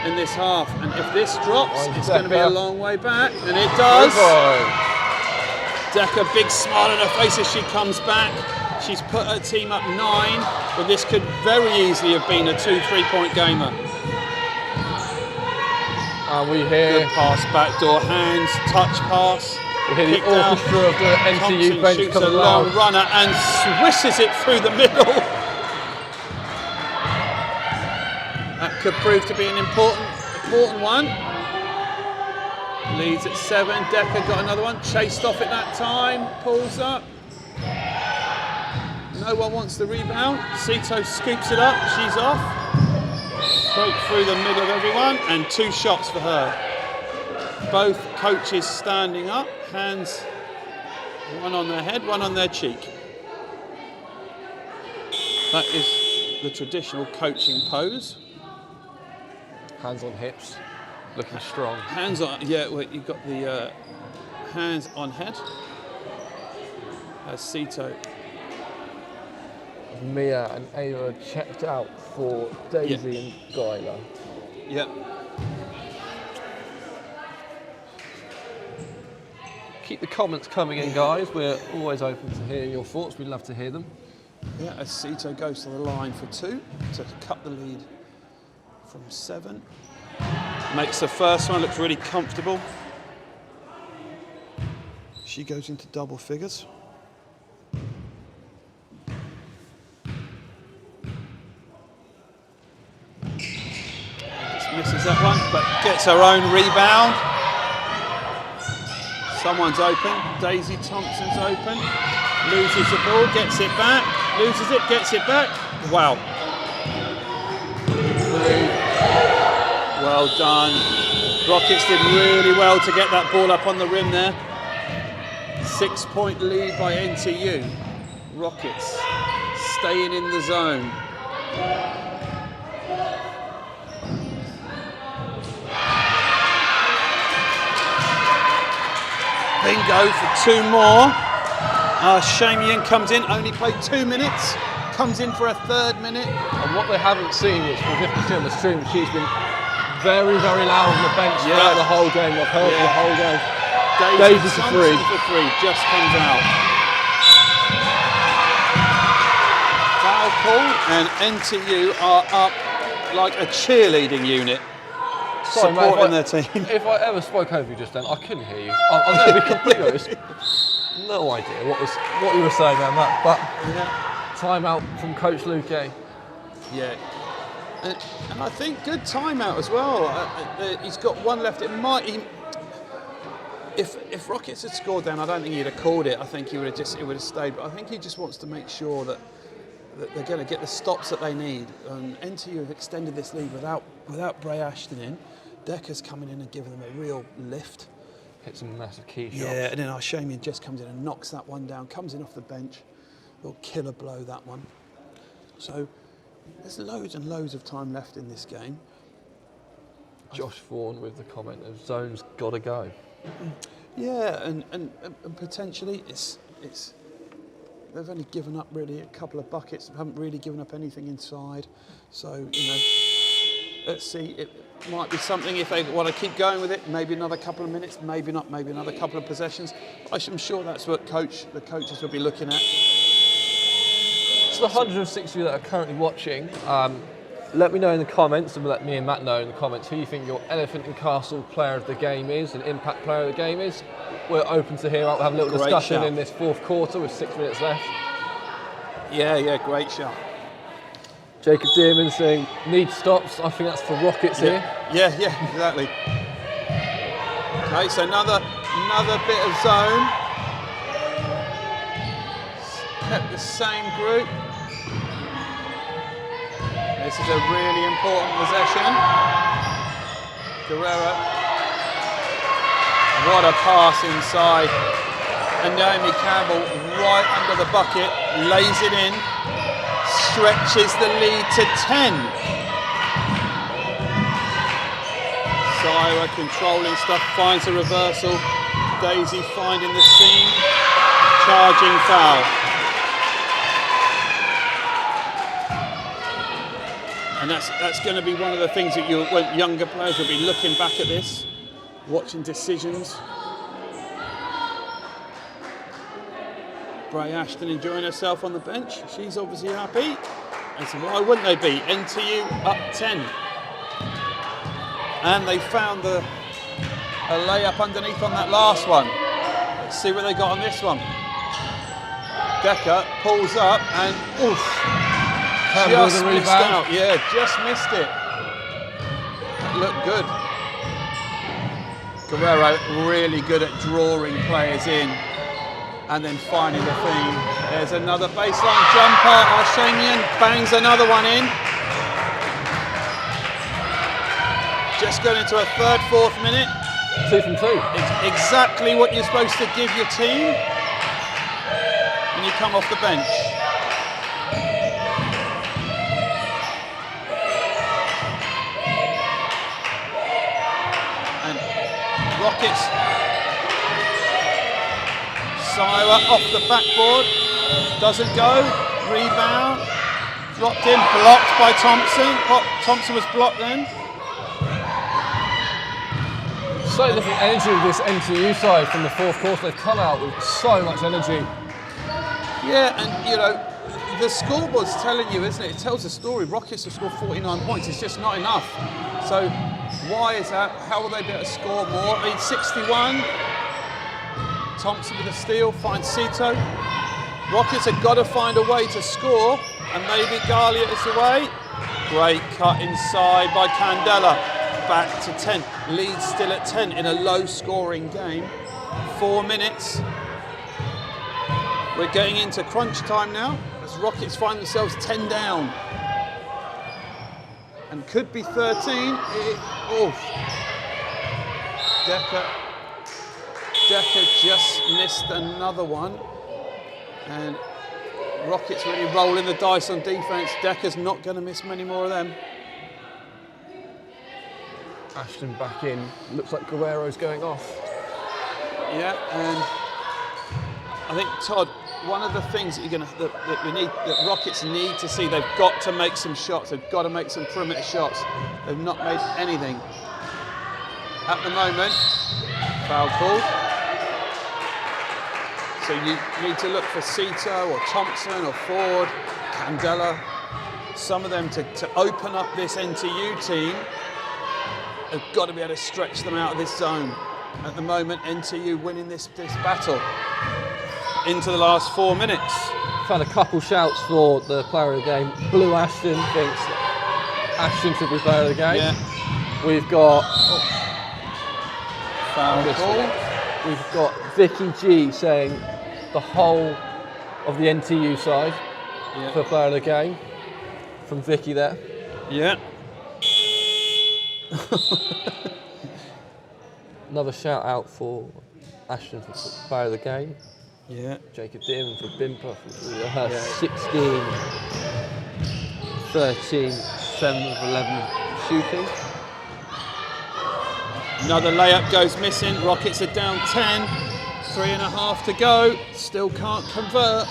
in this half. And if this drops, it's going to be a long way back. And it does. Decker, big smile on her face as she comes back. She's put her team up 9, but this could very easily have been a 2-3-point gamer. And we hear good pass, backdoor hands, touch pass. We hear the orchestra of the NTU Thompson bench shoots coming a long loud. runner and swishes it through the middle. That could prove to be an important one. Leads at 7. Decker got another one. Chased off at that time. Pulls up. No one wants the rebound. Sito scoops it up. She's off. Straight through the middle of everyone. And 2 shots for her. Both coaches standing up. Hands, one on their head, one on their cheek. That is the traditional coaching pose. Hands on hips, looking strong. Hands on, yeah, well, you've got the hands on head. As Sito. Mia and Ava checked out for Daisy and Guyla. Yep. Keep the comments coming in, guys. We're always open to hear your thoughts. We'd love to hear them. Yeah, as Sito goes to the line for 2 to cut the lead from 7. Makes the first one, looks really comfortable. She goes into double figures. Just misses that one, but gets her own rebound. Someone's open. Daisy Thompson's open. Loses the ball, gets it back. Loses it, gets it back. Wow. Well done. Rockets did really well to get that ball up on the rim there. 6-point lead by NTU. Rockets staying in the zone. Bingo for 2 more. Shamian comes in, only played 2 minutes. Comes in for a 3rd minute. And what they haven't seen, which we'll definitely see on the stream, she's been very, very loud on the bench throughout the whole game. I've heard the whole game. Daisy for 3. For 3 just comes out. Foul call, and NTU are up like a cheerleading unit. Sorry, supporting mate, their team. If I ever spoke over you just then, I couldn't hear you. I'm going to be completely honest. No idea what you were saying there, Matt. But timeout from Coach Luque. Yeah. And I think good timeout as well. He's got 1 left. It might. If Rockets had scored then, I don't think he'd have called it. I think it would have stayed. But I think he just wants to make sure that they're going to get the stops that they need. And NTU have extended this lead without Bray Ashton in. Decker's coming in and giving them a real lift. Hit some massive key shots. Yeah, and then Shamian just comes in and knocks that one down. Comes in off the bench. Little killer blow, that one. So there's loads and loads of time left in this game. Josh Vaughan with the comment of zone's got to go. Yeah, and potentially it's they've only given up really a couple of buckets. They haven't really given up anything inside. So let's see. It might be something if they want to keep going with it. Maybe another couple of minutes. Maybe not. Maybe another couple of possessions. I'm sure that's what the coaches will be looking at. So the 160 that are currently watching, let me know in the comments, and let me and Matt know in the comments who you think your Elephant and Castle player of the game is and impact player of the game is. We're open to hear out. We'll have a little discussion in this 4th quarter with 6 minutes left. Yeah, great shot. Jacob Dearman saying, need stops. I think that's for Rockets here. Yeah, exactly. Okay, so another bit of zone. Kept the same group. This is a really important possession. Guerrero. What a pass inside. And Naomi Campbell right under the bucket, lays it in, stretches the lead to 10. Syra controlling stuff, finds a reversal. Daisy finding the seam, charging foul. And that's going to be one of the things that younger players will be looking back at this, watching decisions. Bray Ashton enjoying herself on the bench. She's obviously happy. And so why wouldn't they be? NTU up 10. And they found a layup underneath on that last one. Let's see what they got on this one. Decker pulls up and oof. Just missed out. Yeah, just missed it. That looked good. Guerrero really good at drawing players in and then finding the thing. There's another baseline jumper. Arshamian bangs another one in. Just going into a 3rd, 4th minute. 2 from 2. It's exactly what you're supposed to give your team when you come off the bench. Rockets. Sila off the backboard. Doesn't go. Rebound. Dropped in. Blocked by Thompson. Thompson was blocked then. So different energy with this NTU side from the fourth quarter. They've come out with so much energy. Yeah, and you know, the scoreboard's telling you, isn't it? It tells a story. Rockets have scored 49 points. It's just not enough. So why is that? How will they be able to score more? I mean, 61. Thompson with a steal, finds Sito. Rockets have got to find a way to score, and maybe Galia is the way. Great cut inside by Candela. Back to 10. Lead still at 10 in a low-scoring game. 4 minutes. We're getting into crunch time now as Rockets find themselves 10 down. And could be 13. Decker just missed another one. And Rockets really rolling the dice on defense. Decker's not going to miss many more of them. Ashton back in. Looks like Guerrero's going off. Yeah, and I think, Todd, one of the things that that Rockets need to see, they've got to make some shots. They've got to make some perimeter shots. They've not made anything at the moment. Foul call. So you need to look for Sito or Thompson or Ford, Candela, some of them to open up this NTU team. They've got to be able to stretch them out of this zone. At the moment, NTU winning this battle into the last 4 minutes. Found a couple shouts for the player of the game. Blue Ashton thinks Ashton should be player of the game. Yeah. We've got Foul call. We've got Vicky G saying the whole of the NTU side for player of the game. From Vicky there. Yeah. Another shout out for Ashton for player of the game. Yeah. Jacob Dearman for Bimper for her 16, 13, 7 of 11 shooting. Another layup goes missing. Rockets are down 10. 3.5 to go. Still can't convert.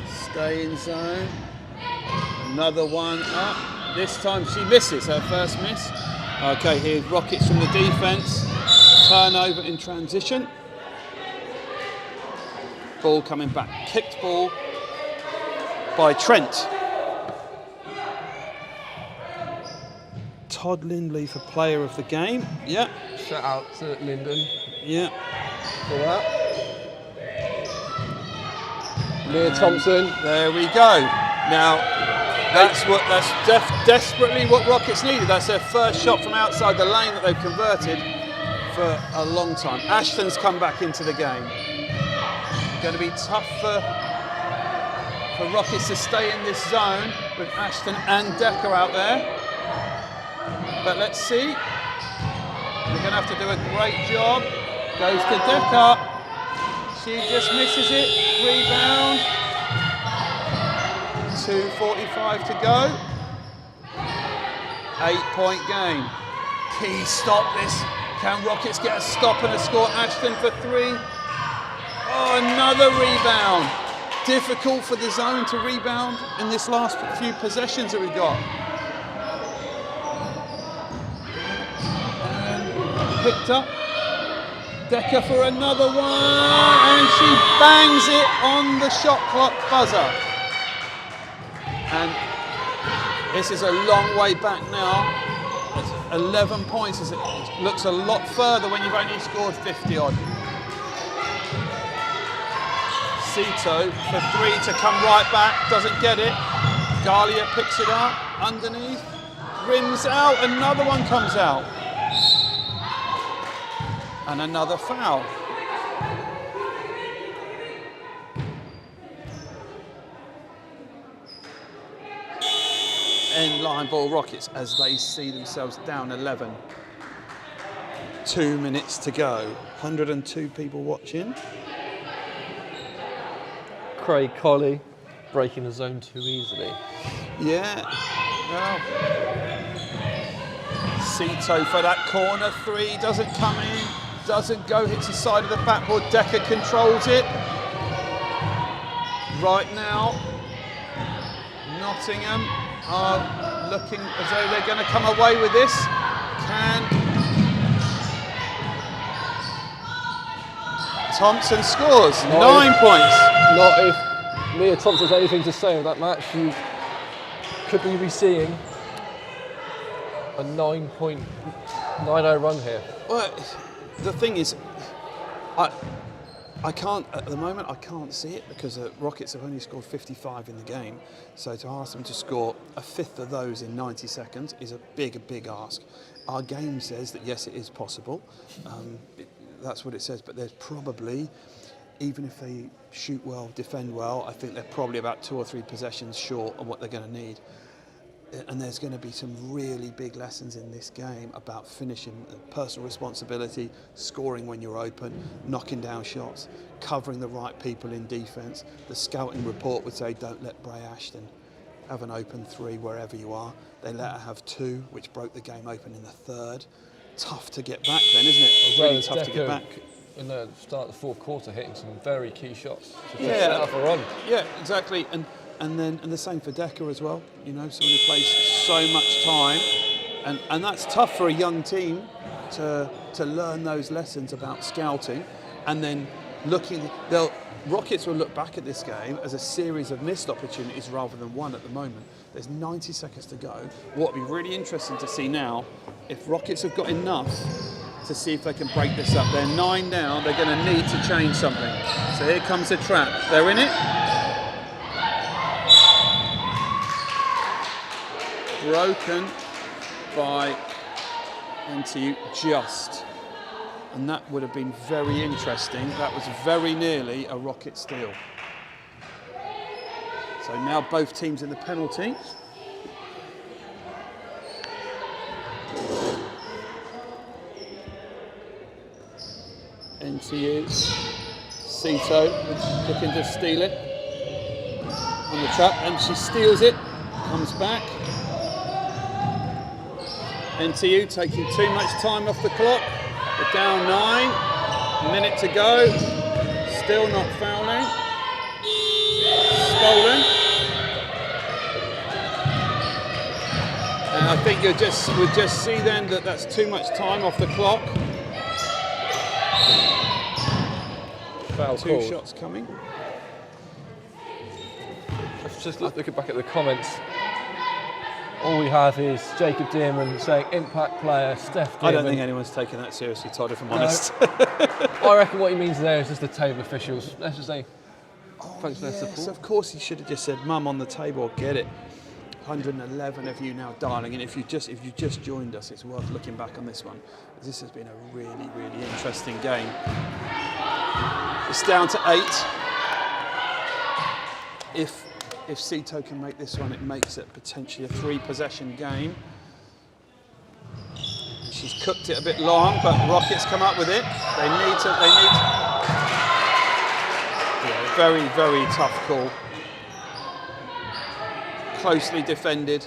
Stay in zone. Another one up. This time she misses her first miss. Okay, here's Rockets from the defense. Turnover in transition. Ball coming back. Kicked ball by Trent. Todd Lindley for player of the game. Yeah. Shout out to Lyndon. Yeah. For that. Leah Thompson. There we go. Now, that's desperately what Rockets needed. That's their first shot from outside the lane that they've converted for a long time. Ashton's come back into the game. Going to be tough for Rockets to stay in this zone with Ashton and Decker out there. But let's see. They're going to have to do a great job. Goes to Decker. She just misses it. Rebound. 2:45 to go. 8-point game. Key stop this. Can Rockets get a stop and a score? Ashton for 3. Oh, another rebound. Difficult for the zone to rebound in this last few possessions that we got. And picked up. Decker for another one, and she bangs it on the shot clock buzzer. And this is a long way back now. It's 11 points. It looks a lot further when you've only scored 50 odd. Sito for 3 to come right back, doesn't get it. Galia picks it up underneath, rims out, another one comes out. And another foul. End line ball Rockets as they see themselves down 11. 2 minutes to go. 102 people watching. Craig Colley breaking the zone too easily. Yeah. Well, Cito for that corner three, doesn't come in, doesn't go, hits the side of the backboard. Decker controls it. Right now, Nottingham are looking as though they're going to come away with this. Thompson scores 9 points. Not if Mia Thompson has anything to say of that match. Could we be seeing a 9.90 run here? Well, the thing is, I can't, at the moment, I can't see it because the Rockets have only scored 55 in the game. So to ask them to score a fifth of those in 90 seconds is a big ask. Our game says that yes, it is possible. That's what it says, but there's probably, even if they shoot well, defend well, I think they're probably about 2 or 3 possessions short of what they're going to need. And there's going to be some really big lessons in this game about finishing, personal responsibility, scoring when you're open, knocking down shots, covering the right people in defence. The scouting report would say don't let Bray Ashton have an open 3 wherever you are. They let her have 2, which broke the game open in the third. Tough to get back then, isn't it? It's really tough to get back. In the start of the fourth quarter, hitting some very key shots to set up a run. Yeah, exactly. And the same for Decker as well. You know, someone who plays so much time, and that's tough for a young team to learn those lessons about scouting, and then Rockets will look back at this game as a series of missed opportunities rather than one at the moment. There's 90 seconds to go. What would be really interesting to see now, if Rockets have got enough to see if they can break this up. They're 9 down, they're going to need to change something. So here comes the trap. They're in it. Broken by NTU just. And that would have been very interesting. That was very nearly a Rocket steal. So now both teams in the penalty. NTU, Cito looking to steal it on the trap, and she steals it, comes back. NTU taking too much time off the clock. They're down 9, a minute to go, still not fouling. Stolen. And I think we'll just see then that that's too much time off the clock. Foul 2 called. shots coming. Let's just looking back at the comments. All we have is Jacob Dearman saying impact player, Steph Dearman. I don't think anyone's taking that seriously, Todd, if I'm honest. I reckon what he means there is just the table officials. Let's just say thanks for their support. Of course he should have just said, Mum on the table, get it. 111 of you now dialing in. If you just joined us, it's worth looking back on this one. This has been a really interesting game. It's down to 8. If Cito can make this one, it makes it potentially a 3-possession game. She's cooked it a bit long, but Rockets come up with it. They need to. Yeah, very tough call. Closely defended.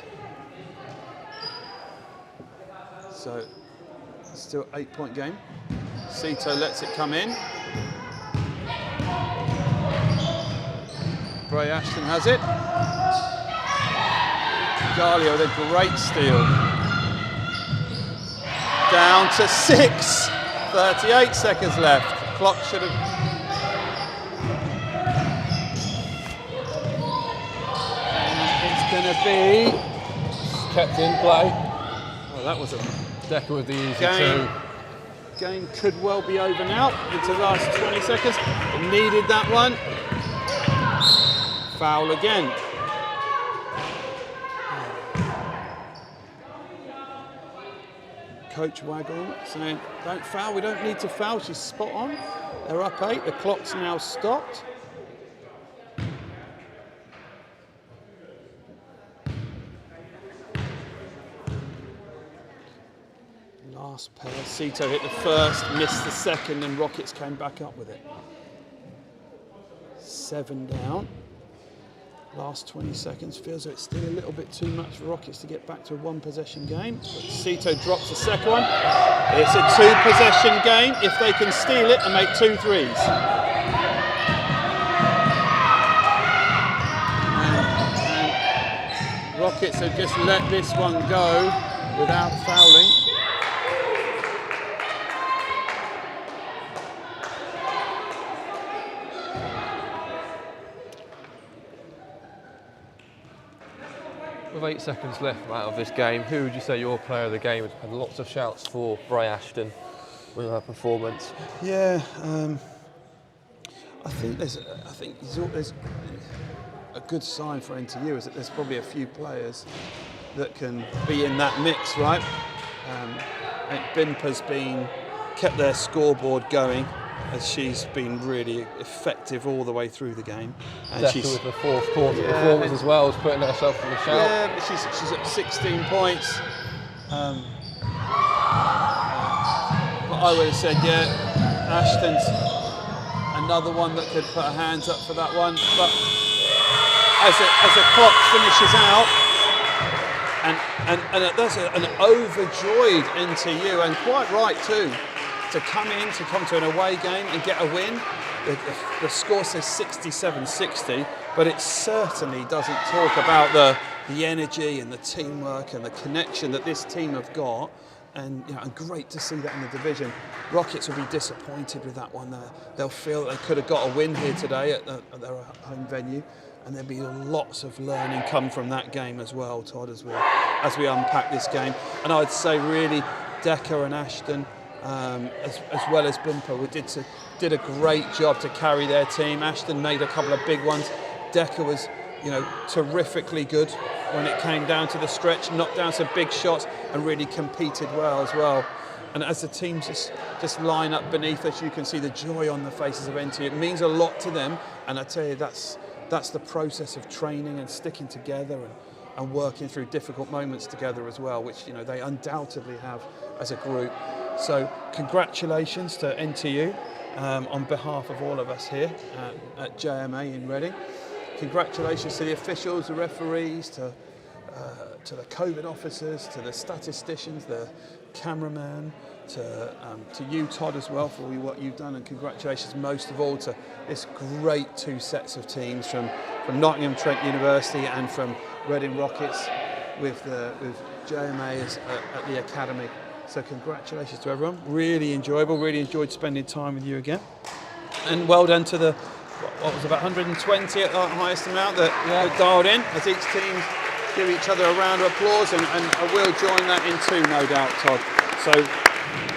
So still 8-point game. Cito lets it come in. Bray Ashton has it. Gallia with a great steal. Down to 6. 38 seconds left. Clock should have. It's going to be Kept in play. Well, that was a Decker with the easy game. 2. Game could well be over now. Into the last 20 seconds. It needed that one. Foul again. Coach Waggle saying, don't foul, we don't need to foul. She's spot on. They're up 8. The clock's now stopped. Last pair. Cito hit the first, missed the second, and Rockets came back up with it. 7 down. Last 20 seconds, feels like it's still a little bit too much for Rockets to get back to a one-possession game. But Cito drops the second one. It's a two-possession game if they can steal it and make 2 threes. And Rockets have just let this one go without fouling. With 8 seconds left out of this game, who would you say your player of the game? Had lots of shouts for Bray Ashton with her performance. Yeah, I think there's a good sign for NTU is that there's probably a few players that can be in that mix, right? I think Bimper's kept their scoreboard going, as she's been really effective all the way through the game. And she's with the fourth quarter performance as well, as putting herself in the shout. Yeah, but she's at 16 points. But I would have said, yeah, Ashton's another one that could put her hands up for that one. But as the clock finishes out, and there's an overjoyed NTU, and quite right too, to come to an away game and get a win. The score says 67-60, but it certainly doesn't talk about the energy and the teamwork and the connection that this team have got. And and great to see that in the division. Rockets will be disappointed with that one. They'll feel that they could have got a win here today at their home venue, and there'll be lots of learning come from that game as well, Todd, as we unpack this game. And I'd say really Decker and Ashton, as well as Bimper, did a great job to carry their team. Ashton made a couple of big ones. Decker was, terrifically good when it came down to the stretch, knocked down some big shots and really competed well as well. And as the teams just line up beneath us, you can see the joy on the faces of NTU. It means a lot to them, and I tell you, that's the process of training and sticking together and working through difficult moments together as well, which they undoubtedly have as a group. So congratulations to NTU on behalf of all of us here at JMA in Reading. Congratulations to the officials, the referees, to the COVID officers, to the statisticians, the cameraman, to you, Todd, as well, for what you've done, and congratulations most of all to this great 2 sets of teams from Nottingham Trent University and from Reading Rockets with JMA at the academy. So congratulations to everyone. Really enjoyable. Really enjoyed spending time with you again. And well done to the, what was about 120 at the highest amount that dialed in, as each team give each other a round of applause, and I will join that in too, no doubt, Todd. So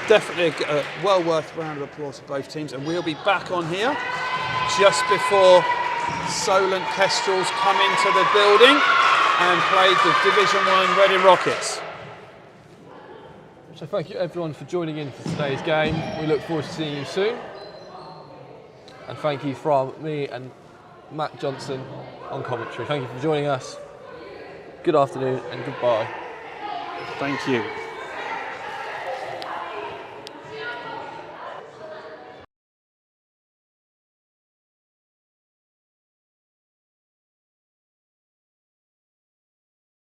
definitely a well worth round of applause for both teams, and we'll be back on here just before Solent Kestrels come into the building and play the Division 1 Reading Rockets. So thank you everyone for joining in for today's game. We look forward to seeing you soon. And thank you from me and Matt Johnson on commentary. Thank you for joining us. Good afternoon and goodbye. Thank you.